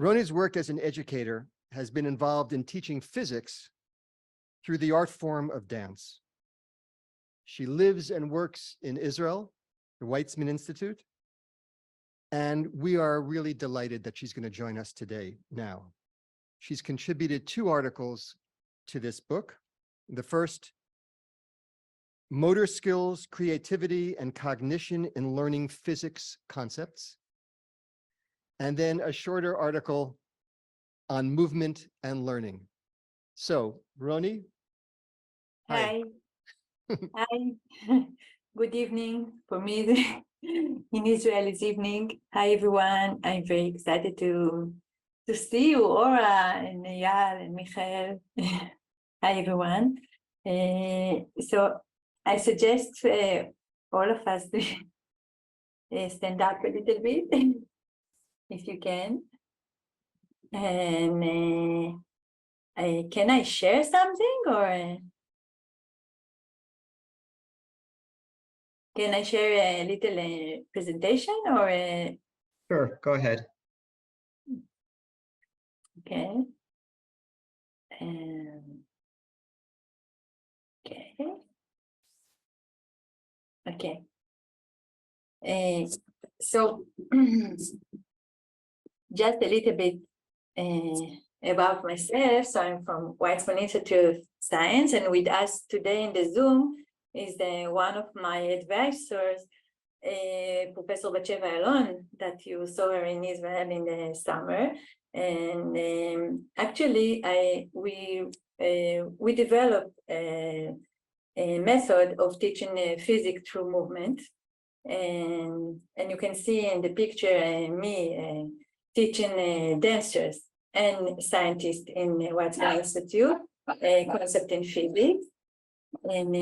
Speaker 5: Roni's work as an educator has been involved in teaching physics through the art form of dance. She lives and works in Israel, the Weizmann Institute, and we are really delighted that she's going to join us today now. She's contributed 2 articles to this book. The first, Motor Skills, Creativity, and Cognition in Learning Physics Concepts. And then a shorter article on movement and learning. So, Roni.
Speaker 7: Hi. Hi. Good evening. For me, in Israel, it's evening. Hi, everyone. I'm very excited to see you, Ora and Eyal and Michael. Hi, everyone. So I suggest all of us to stand up a little bit, if you can. And can I share something, or can I share a little presentation, or?
Speaker 8: Sure, go ahead.
Speaker 7: Okay. Okay. So just a little bit about myself. So I'm from Weizmann Institute of Science, and with us today in the Zoom is one of my advisors, Professor Batsheva Alon, that you saw her in Israel in the summer. And actually, we developed a method of teaching physics through movement. And you can see in the picture me teaching dancers and scientists in Weizmann Institute, concept in physics. And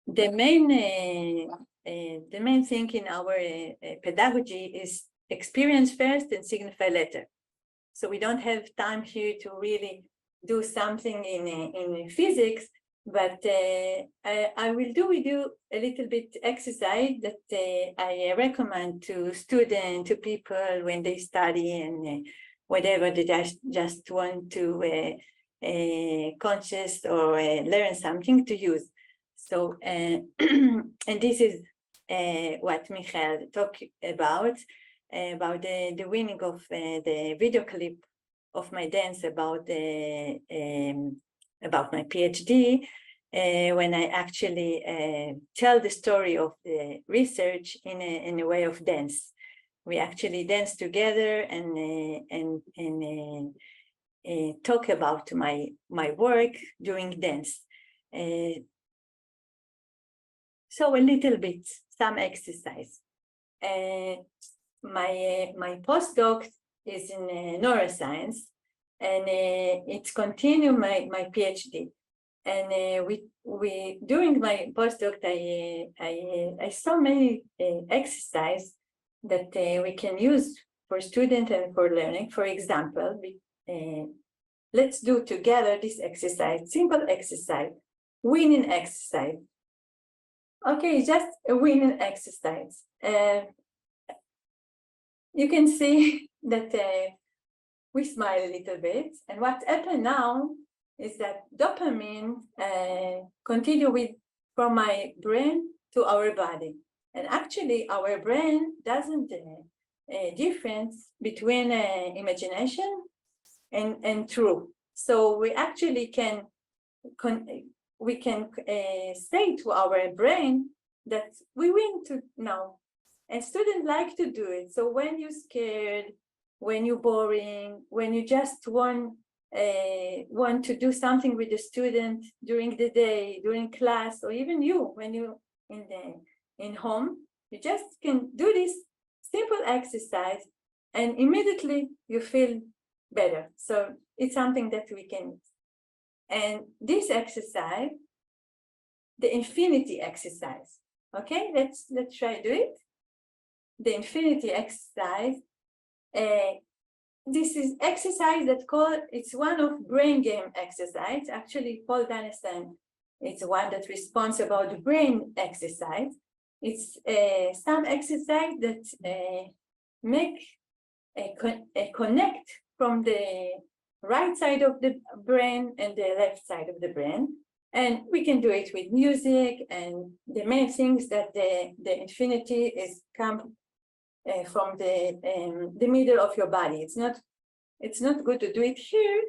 Speaker 7: the main thing in our pedagogy is experience first and signify later. So we don't have time here to really do something in physics, but I will do with you a little bit exercise that I recommend to students, to people when they study and whatever they just want to conscious or learn something to use. So and this is what Michael talked about the winning of the video clip of my dance about my PhD. when I actually tell the story of the research in a way of dance. We actually dance together and talk about my work during dance. So a little bit, some exercise. My postdoc is in neuroscience, and it's continue my PhD. And we during my postdoc, I saw many exercise that we can use for student and for learning. For example, let's do together this exercise, simple exercise, winning exercise. Okay, just a winning exercise. You can see that we smile a little bit, and what happened now is that dopamine continue from my brain to our body. And actually, our brain doesn't difference between imagination and true. So we actually can say to our brain that we win now. And students like to do it. So when you're scared, when you're boring, when you just want to do something with the student during the day, during class, or even you, when you're in home, you just can do this simple exercise and immediately you feel better. So it's something that we can. And this exercise, the infinity exercise. Okay, let's try do it. The infinity exercise. This is exercise that it's one of brain game exercise. Actually, Paul Danestan is one that responds about the brain exercise. It's some exercise that make a connect from the right side of the brain and the left side of the brain. And we can do it with music, and the main things that the infinity is come from the middle of your body. It's not good to do it here.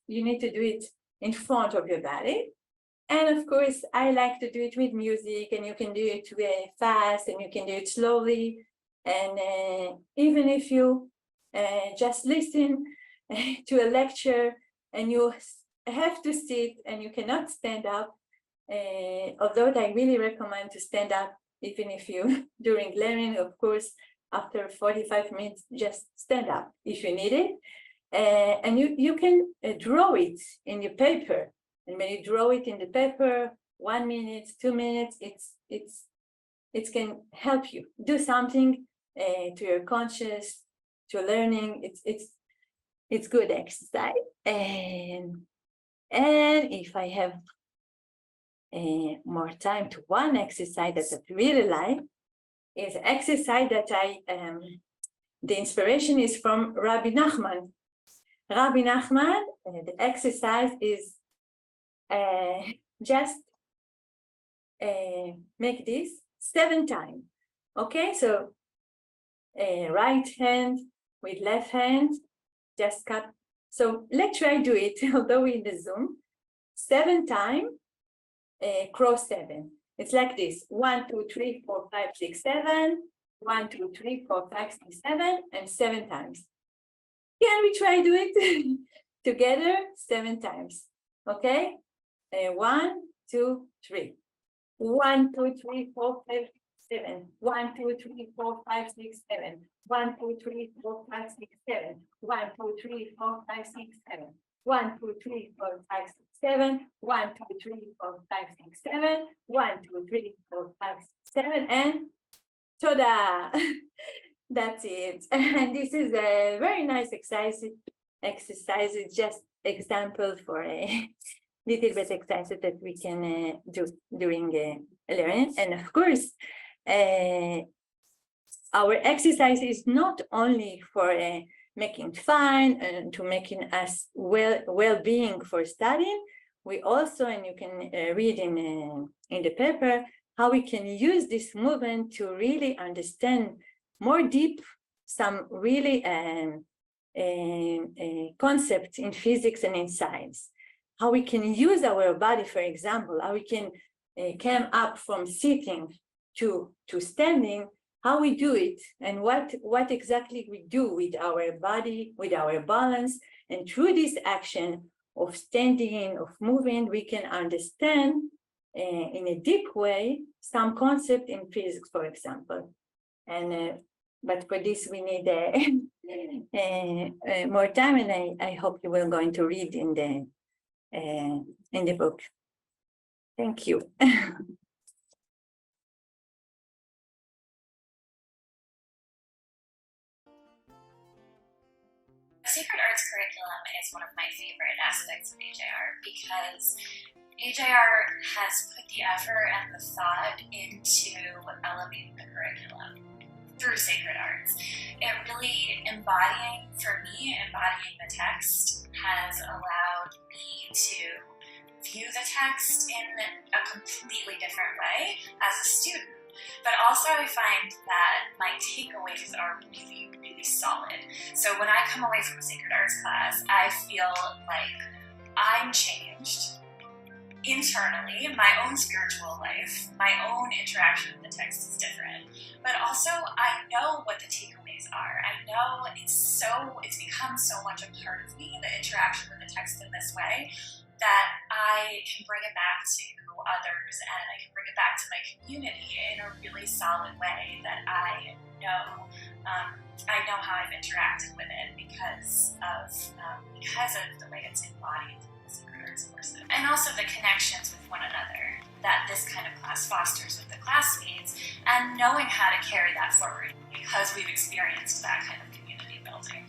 Speaker 7: You need to do it in front of your body. And of course, I like to do it with music, and you can do it fast, and you can do it slowly. And even if you just listen to a lecture and you have to sit and you cannot stand up, although I really recommend to stand up, even if you, during learning, of course, after 45 minutes, just stand up if you need it. And you can draw it in your paper. And when you draw it in the paper, 1 minute, 2 minutes, it can help you do something to your conscious, to learning. It's good exercise. And if I have more time to one exercise that I really like, is exercise that the inspiration is from Rabbi Nachman. Rabbi Nachman, the exercise is just make this 7 times. Okay, so right hand with left hand, just cut. So let's try do it, although we're in the Zoom. 7 times, cross 7. It's like this: 1, 2, 3, 4, 5, 6, 7. 1, 2, 3, 4, 5, 6, 7, and 7 times. Can we try do it together 7 times? Okay. 1, 2, 3. 1, 2, 3, 4, 5, 7. 1, 2, 3, 4, 5, 6, 7. 1, 2, 3, 4, 5, 6, 7. 1, 2, 3, 4, 5, 6, 7. 1, 2, 3, 4, 5, 6, 7. 1, 2, 3, 4, 5, 6, 7. 1, 2, 3, 4, 5, 6, 7. And ta-da! That's it. And this is a very nice exercise. It's just example for a little bit exercise that we can do during learning. And of course, our exercise is not only for making fun and to making us well-being for studying. We also, and you can read in the paper, how we can use this movement to really understand more deep some really concepts in physics and in science. how we can use our body, for example, how we can come up from sitting to standing, how we do it, and what exactly we do with our body, with our balance. And through this action of standing, of moving, we can understand in a deep way some concept in physics, for example. And but for this we need more time, and I hope you will going to read in the book. Thank you.
Speaker 9: The Sacred Arts curriculum is one of my favorite aspects of AJR because AJR has put the effort and the thought into elevating the curriculum through sacred arts. It really embodying the text has allowed me to view the text in a completely different way as a student. But also I find that my takeaways are really, really solid. So when I come away from a sacred arts class, I feel like I'm changed internally. My own spiritual life, my own interaction with the text is different. But also I know what the takeaways are. I know it's become so much a part of me, the interaction with the text in this way, that I can bring it back to others and I can bring it back to my community in a really solid way that I know how I've interacted with it because of the way it's embodied in the sacred arts course. And also the connections with one another that this kind of class fosters with the classmates, and knowing how to carry that forward because we've experienced that kind of community building.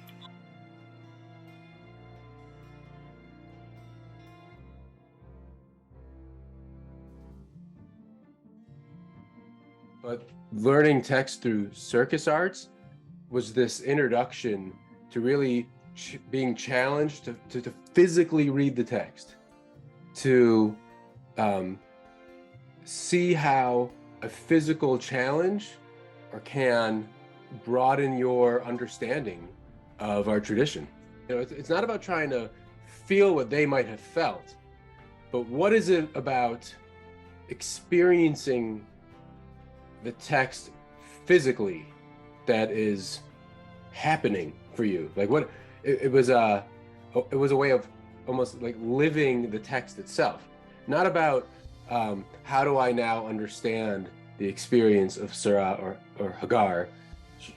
Speaker 10: But learning text through circus arts was this introduction to really being challenged to physically read the text, to see how a physical challenge can broaden your understanding of our tradition. You know, it's not about trying to feel what they might have felt, but what is it about experiencing the text physically that is happening for you? Like what it was a way of almost like living the text itself, not about how do I now understand the experience of Sarah or Hagar.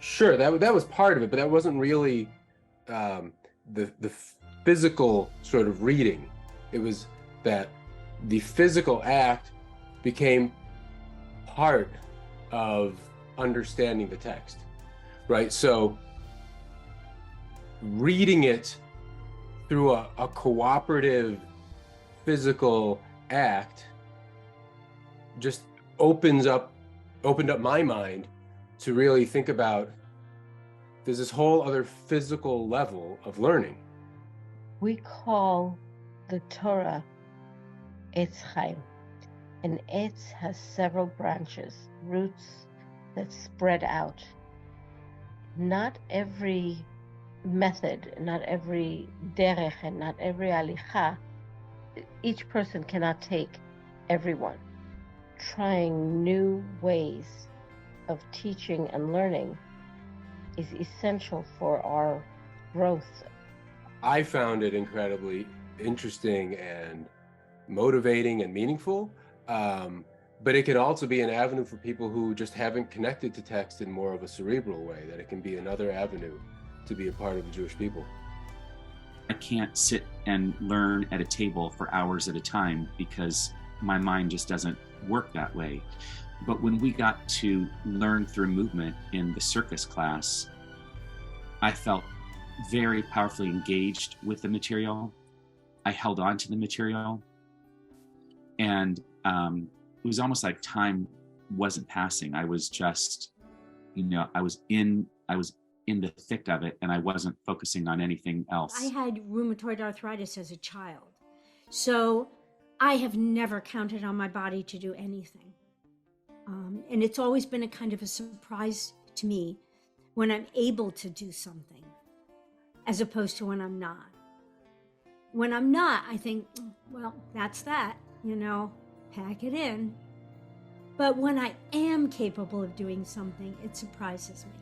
Speaker 10: Sure, that was part of it, but that wasn't really the physical sort of reading. It was that the physical act became part of understanding the text, right? So reading it through a cooperative physical act just opened up my mind to really think about there's this whole other physical level of learning.
Speaker 11: We call the Torah Etz Chaim, and Etz has several branches, roots that spread out. Not every method, not every derech, and not every alicha, each person cannot take everyone. Trying new ways of teaching and learning is essential for our growth.
Speaker 10: I found it incredibly interesting and motivating and meaningful, but it can also be an avenue for people who just haven't connected to text in more of a cerebral way, that it can be another avenue to be a part of the Jewish people.
Speaker 12: I can't sit and learn at a table for hours at a time because my mind just doesn't work that way. But when we got to learn through movement in the circus class, I felt very powerfully engaged with the material. I held on to the material, and it was almost like time wasn't passing. I was just, I was in the thick of it, and I wasn't focusing on anything else.
Speaker 13: I had rheumatoid arthritis as a child, so I have never counted on my body to do anything. And it's always been a kind of a surprise to me when I'm able to do something, as opposed to when I'm not. when I'm not, I think, well, that's that, pack it in. But when I am capable of doing something, it surprises me.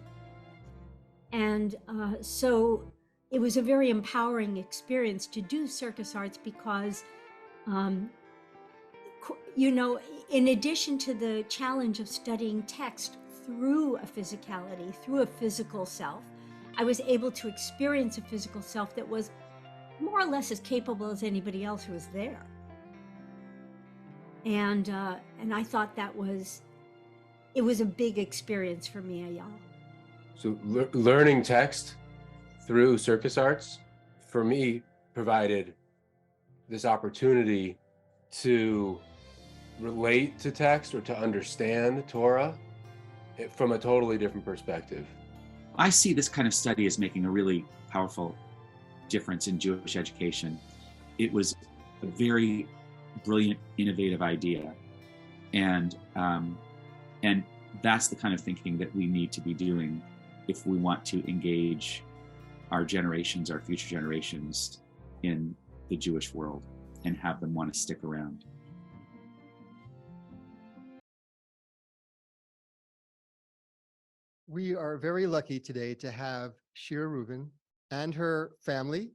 Speaker 13: And so it was a very empowering experience to do circus arts because, in addition to the challenge of studying text through a physicality, through a physical self, I was able to experience a physical self that was more or less as capable as anybody else who was there. And I thought it was a big experience for me, Ayala.
Speaker 10: So learning text through circus arts, for me, provided this opportunity to relate to text or to understand Torah from a totally different perspective.
Speaker 12: I see this kind of study as making a really powerful difference in Jewish education. It was a very brilliant, innovative idea. And that's the kind of thinking that we need to be doing if we want to engage our generations, our future generations in the Jewish world and have them want to stick around.
Speaker 5: We are very lucky today to have Shira Rubin and her family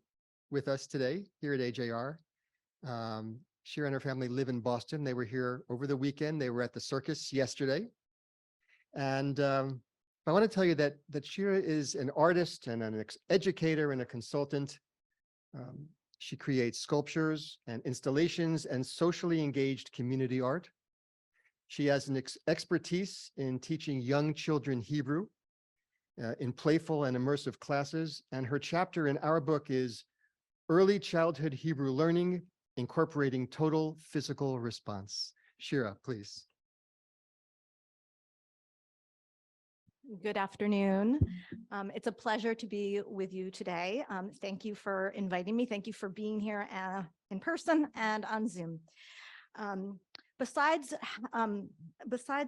Speaker 5: with us today here at AJR. Shira and her family live in Boston. They were here over the weekend. They were at the circus yesterday. And I want to tell you that Shira is an artist and an educator and a consultant. She creates sculptures and installations and socially engaged community art. She has an expertise in teaching young children Hebrew in playful and immersive classes. And her chapter in our book is Early Childhood Hebrew Learning, Incorporating Total Physical Response. Shira, please.
Speaker 14: Good afternoon. It's a pleasure to be with you today. Thank you for inviting me. Thank you for being here in person and on Zoom. Besides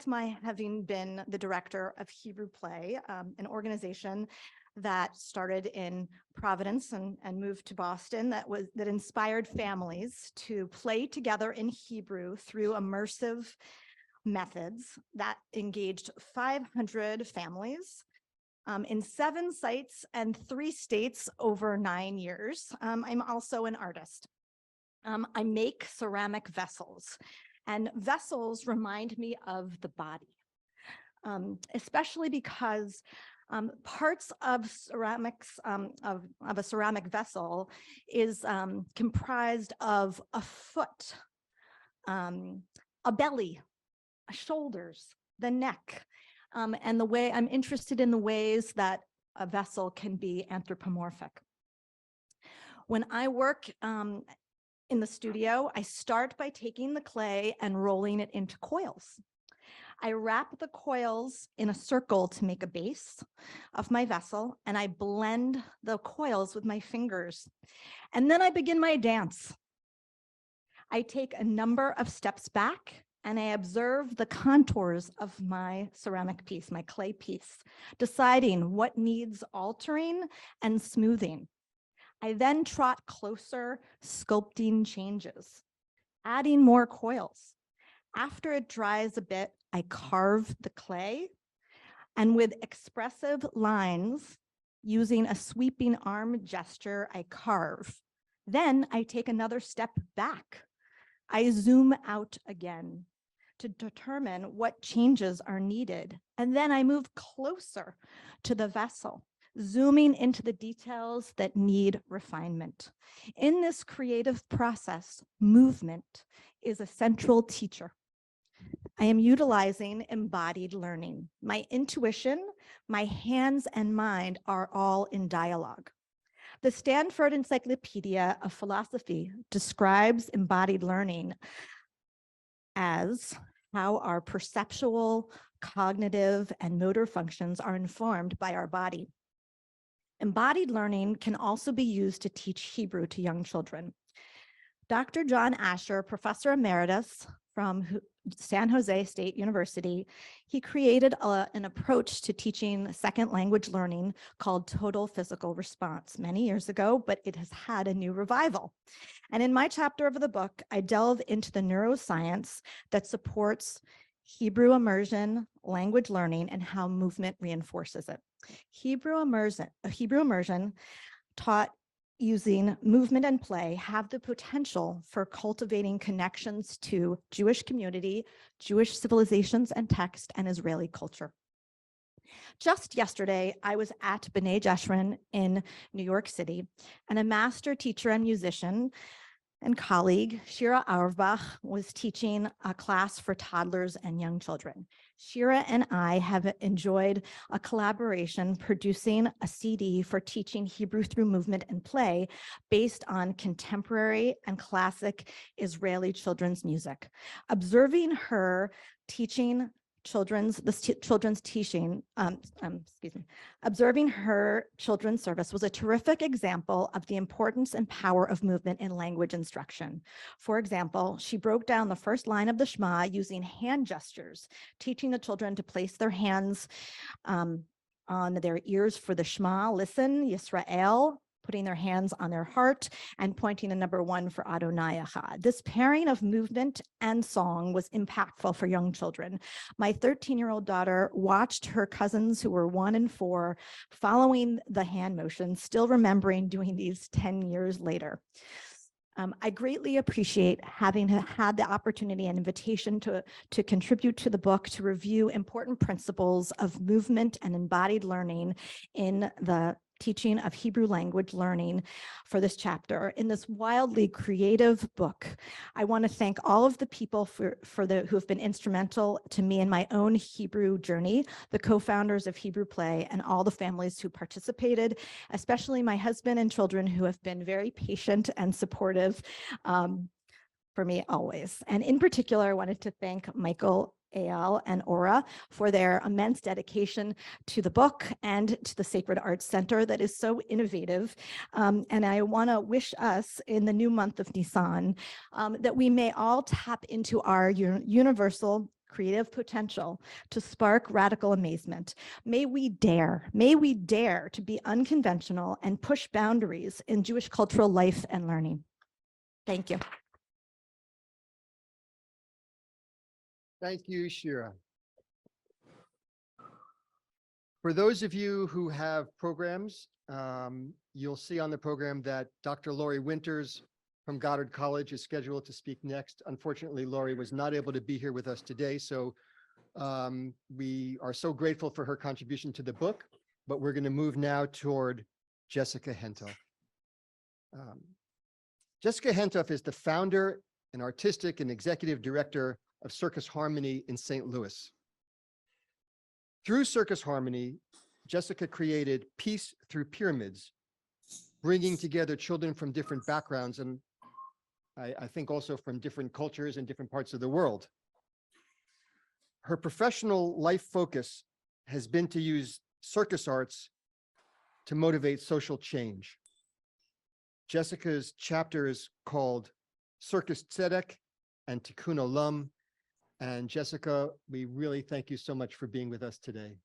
Speaker 14: my having been the director of Hebrew Play, an organization that started in Providence and moved to Boston that inspired families to play together in Hebrew through immersive methods that engaged 500 families in 7 sites and 3 states over 9 years. I'm also an artist. I make ceramic vessels, and vessels remind me of the body, especially because parts of ceramics, of a ceramic vessel is comprised of a foot, a belly, shoulders, the neck, and the way I'm interested in the ways that a vessel can be anthropomorphic. When I work in the studio, I start by taking the clay and rolling it into coils. I wrap the coils in a circle to make a base of my vessel, and I blend the coils with my fingers. And then I begin my dance. I take a number of steps back and I observe the contours of my ceramic piece, my clay piece, deciding what needs altering and smoothing. I then trot closer, sculpting changes, adding more coils. After it dries a bit, I carve the clay, and with expressive lines, using a sweeping arm gesture, I carve. Then I take another step back. I zoom out again to determine what changes are needed. And then I move closer to the vessel, zooming into the details that need refinement. In this creative process, movement is a central teacher. I am utilizing embodied learning. My intuition, my hands and mind are all in dialogue. The Stanford Encyclopedia of Philosophy describes embodied learning as how our perceptual, cognitive, and motor functions are informed by our body. Embodied learning can also be used to teach Hebrew to young children. Dr. John Asher, Professor Emeritus from San Jose State University, he created an approach to teaching second language learning called total physical response many years ago, but it has had a new revival. And in my chapter of the book, I delve into the neuroscience that supports Hebrew immersion, language learning, and how movement reinforces it. Hebrew immersion taught using movement and play have the potential for cultivating connections to Jewish community, Jewish civilizations and text, and Israeli culture. Just yesterday, I was at B'nai Jeshurun in New York City, and a master teacher and musician and colleague, Shira Auerbach, was teaching a class for toddlers and young children. Shira and I have enjoyed a collaboration producing a CD for teaching Hebrew through movement and play based on contemporary and classic Israeli children's music. Observing her teaching observing her children's service was a terrific example of the importance and power of movement in language instruction. For example, she broke down the first line of the Shema using hand gestures, teaching the children to place their hands on their ears for the Shema, listen, Yisrael, putting their hands on their heart, and pointing to number 1 for Adonai Echad. This pairing of movement and song was impactful for young children. My 13-year-old daughter watched her cousins who were 1 and 4 following the hand motion, still remembering doing these 10 years later. I greatly appreciate having had the opportunity and invitation to contribute to the book, to review important principles of movement and embodied learning in the teaching of Hebrew language learning for this chapter. In this wildly creative book, I want to thank all of the people who have been instrumental to me in my own Hebrew journey, the co-founders of Hebrew Play, and all the families who participated, especially my husband and children who have been very patient and supportive for me always. And in particular, I wanted to thank Michael, Eyal, and Ora for their immense dedication to the book and to the Sacred Arts Center that is so innovative. And I want to wish us in the new month of Nisan that we may all tap into our universal creative potential to spark radical amazement. May we dare to be unconventional and push boundaries in Jewish cultural life and learning. Thank you.
Speaker 5: Thank you, Shira. For those of you who have programs, you'll see on the program that Dr. Lori Winters from Goddard College is scheduled to speak next. Unfortunately, Lori was not able to be here with us today, so we are so grateful for her contribution to the book, but we're going to move now toward Jessica Hentoff. Jessica Hentoff is the founder and artistic and executive director of Circus Harmony in St. Louis. Through Circus Harmony, Jessica created Peace Through Pyramids, bringing together children from different backgrounds and I think also from different cultures and different parts of the world. Her professional life focus has been to use circus arts to motivate social change. Jessica's chapter is called Circus Tzedek and Tikkun Olam. And Jessica, we really thank you so much for being with us today.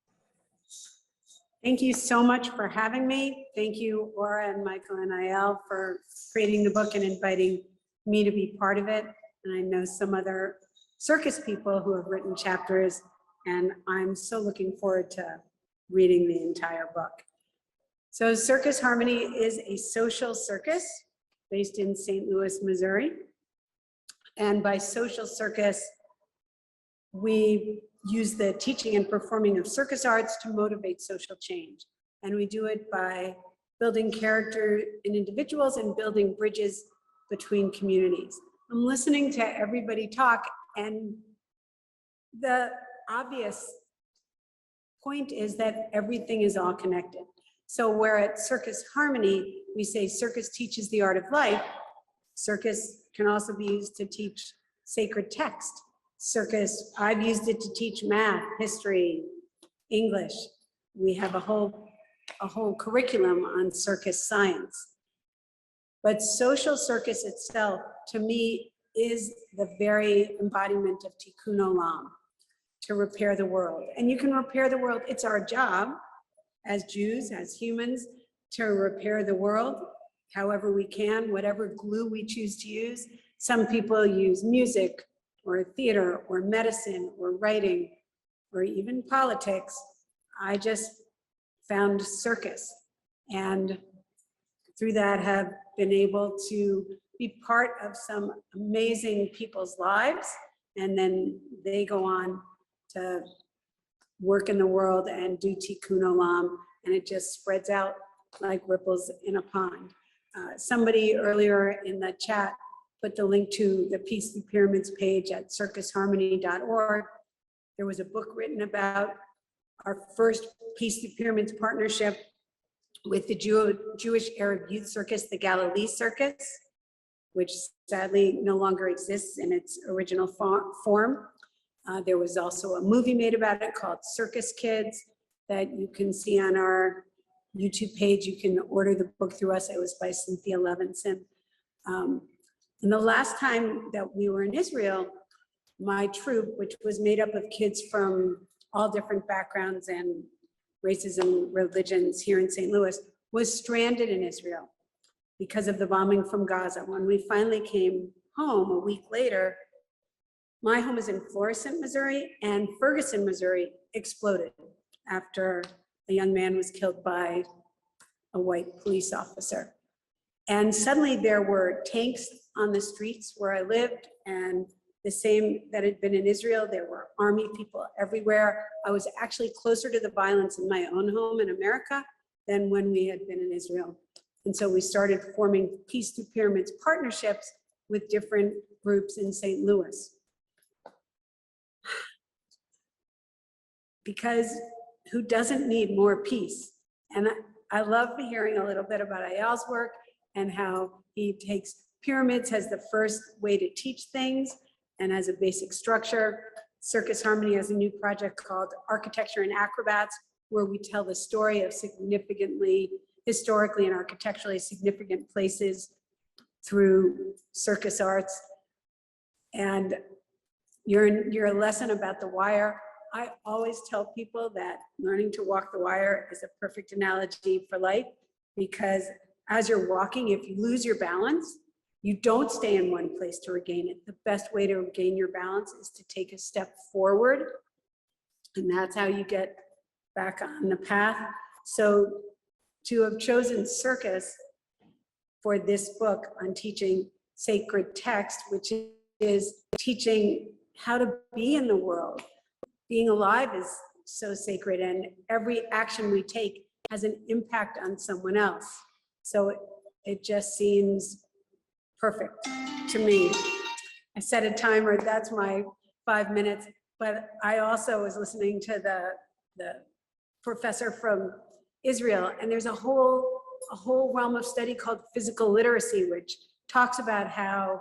Speaker 15: Thank you so much for having me. Thank you, Ora and Michael and Eyal, for creating the book and inviting me to be part of it. And I know some other circus people who have written chapters, and I'm so looking forward to reading the entire book. So Circus Harmony is a social circus based in St. Louis, Missouri. And by social circus, we use the teaching and performing of circus arts to motivate social change. And we do it by building character in individuals and building bridges between communities. I'm listening to everybody talk, and the obvious point is that everything is all connected. So where at Circus Harmony, we say circus teaches the art of life, circus can also be used to teach sacred text. Circus, I've used it to teach math, history, English. We have a whole curriculum on circus science. But social circus itself, to me, is the very embodiment of Tikkun Olam, to repair the world. And you can repair the world. It's our job as Jews, as humans, to repair the world however we can, whatever glue we choose to use. Some people use music or theater or medicine or writing or even politics. I just found circus, and through that have been able to be part of some amazing people's lives, and then they go on to work in the world and do Tikkun Olam, and it just spreads out like ripples in a pond. Somebody earlier in the chat put the link to the Peace Through Pyramids page at circusharmony.org. There was a book written about our first Peace Through Pyramids partnership with the Jewish Arab Youth Circus, the Galilee Circus, which sadly no longer exists in its original form. There was also a movie made about it called Circus Kids that you can see on our YouTube page. You can order the book through us. It was by Cynthia Levinson. And the last time that we were in Israel, my troupe, which was made up of kids from all different backgrounds and races and religions here in St. Louis, was stranded in Israel because of the bombing from Gaza. When we finally came home a week later, my home is in Florissant, Missouri, and Ferguson, Missouri exploded after a young man was killed by a white police officer. And suddenly there were tanks on the streets where I lived, and the same that had been in Israel. There were army people everywhere. I was actually closer to the violence in my own home in America than when we had been in Israel. And so we started forming Peace Through Pyramids partnerships with different groups in St. Louis. Because who doesn't need more peace? And I love hearing a little bit about Ayal's work and how he takes pyramids as the first way to teach things and as a basic structure. Circus Harmony has a new project called Architecture and Acrobats, where we tell the story of historically and architecturally significant places through circus arts. And your lesson about the wire, I always tell people that learning to walk the wire is a perfect analogy for life, because as you're walking, if you lose your balance, you don't stay in one place to regain it. The best way to regain your balance is to take a step forward, and that's how you get back on the path. So to have chosen circus for this book on teaching sacred text, which is teaching how to be in the world. Being alive is so sacred, and every action we take has an impact on someone else. So it just seems perfect to me. I set a timer, that's my 5 minutes, but I also was listening to the professor from Israel, and there's a whole realm of study called physical literacy, which talks about how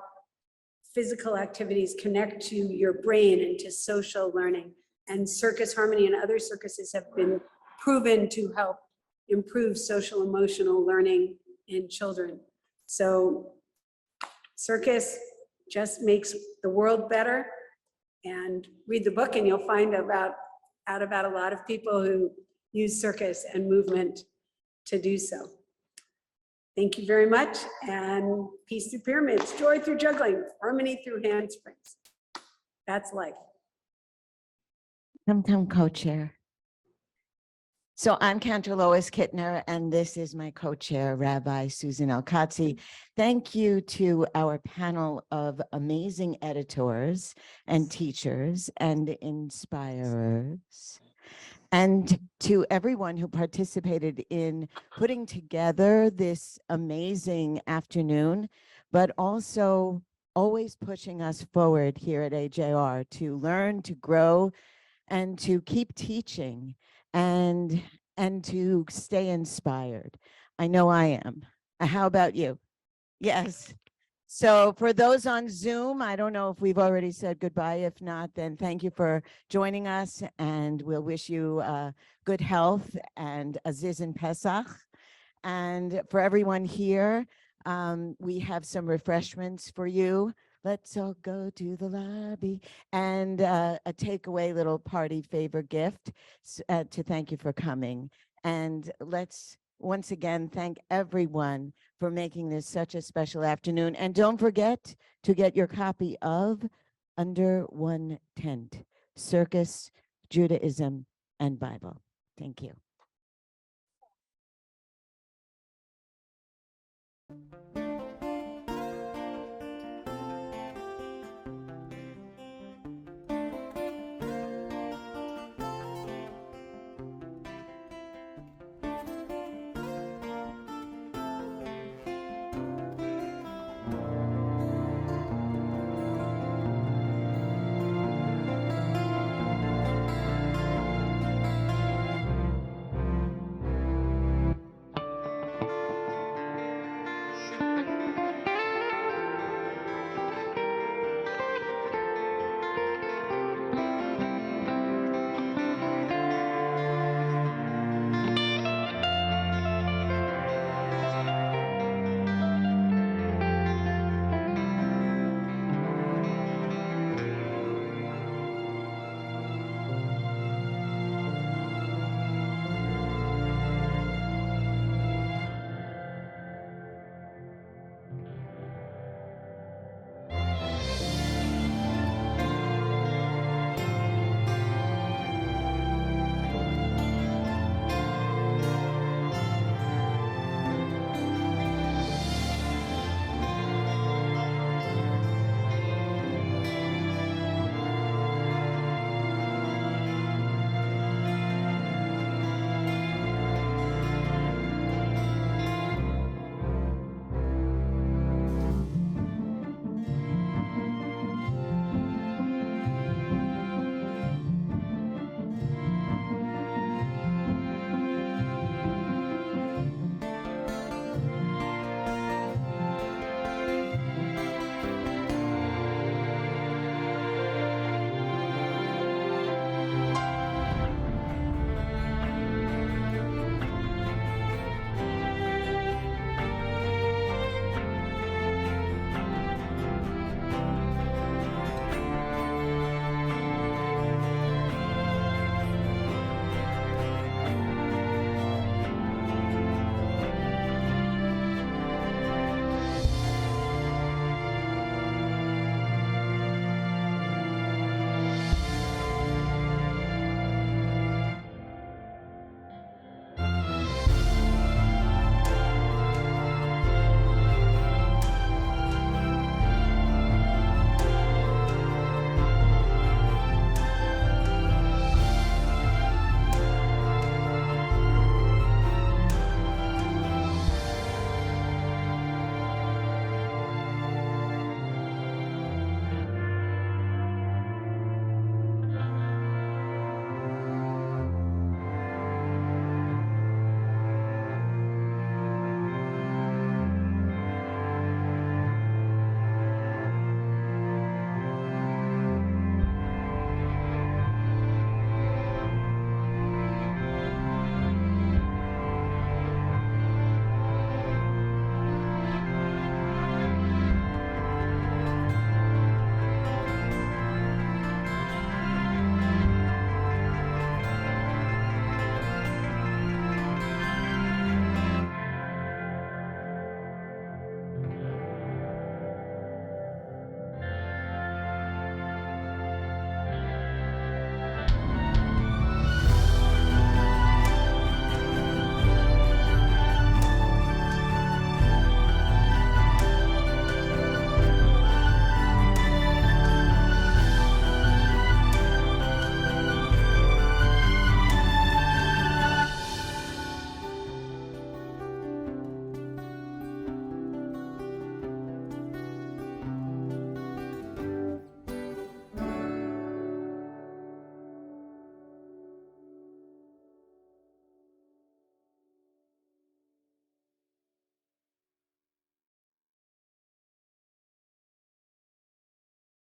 Speaker 15: physical activities connect to your brain and to social learning. And Circus Harmony and other circuses have been proven to help improve social emotional learning in children. So circus just makes the world better. And read the book and you'll find out about a lot of people who use circus and movement to do so. Thank you very much, and peace through pyramids, joy through juggling, harmony through handsprings. That's life.
Speaker 16: Sometime co-chair. So I'm Cantor Lois Kittner, and this is my co-chair, Rabbi Susan El-Kotzi. Thank you to our panel of amazing editors and teachers and inspirers, and to everyone who participated in putting together this amazing afternoon, but also always pushing us forward here at AJR to learn, to grow, and to keep teaching and to stay inspired. I know I am. How about you? Yes. So for those on Zoom, I don't know if we've already said goodbye. If not, then thank you for joining us, and we'll wish you good health and Aziz and Pesach. And for everyone here, we have some refreshments for you. Let's all go to the lobby. And a takeaway little party favor gift to thank you for coming. And let's once again thank everyone for making this such a special afternoon. And don't forget to get your copy of Under One Tent, Circus, Judaism, and Bible. Thank you.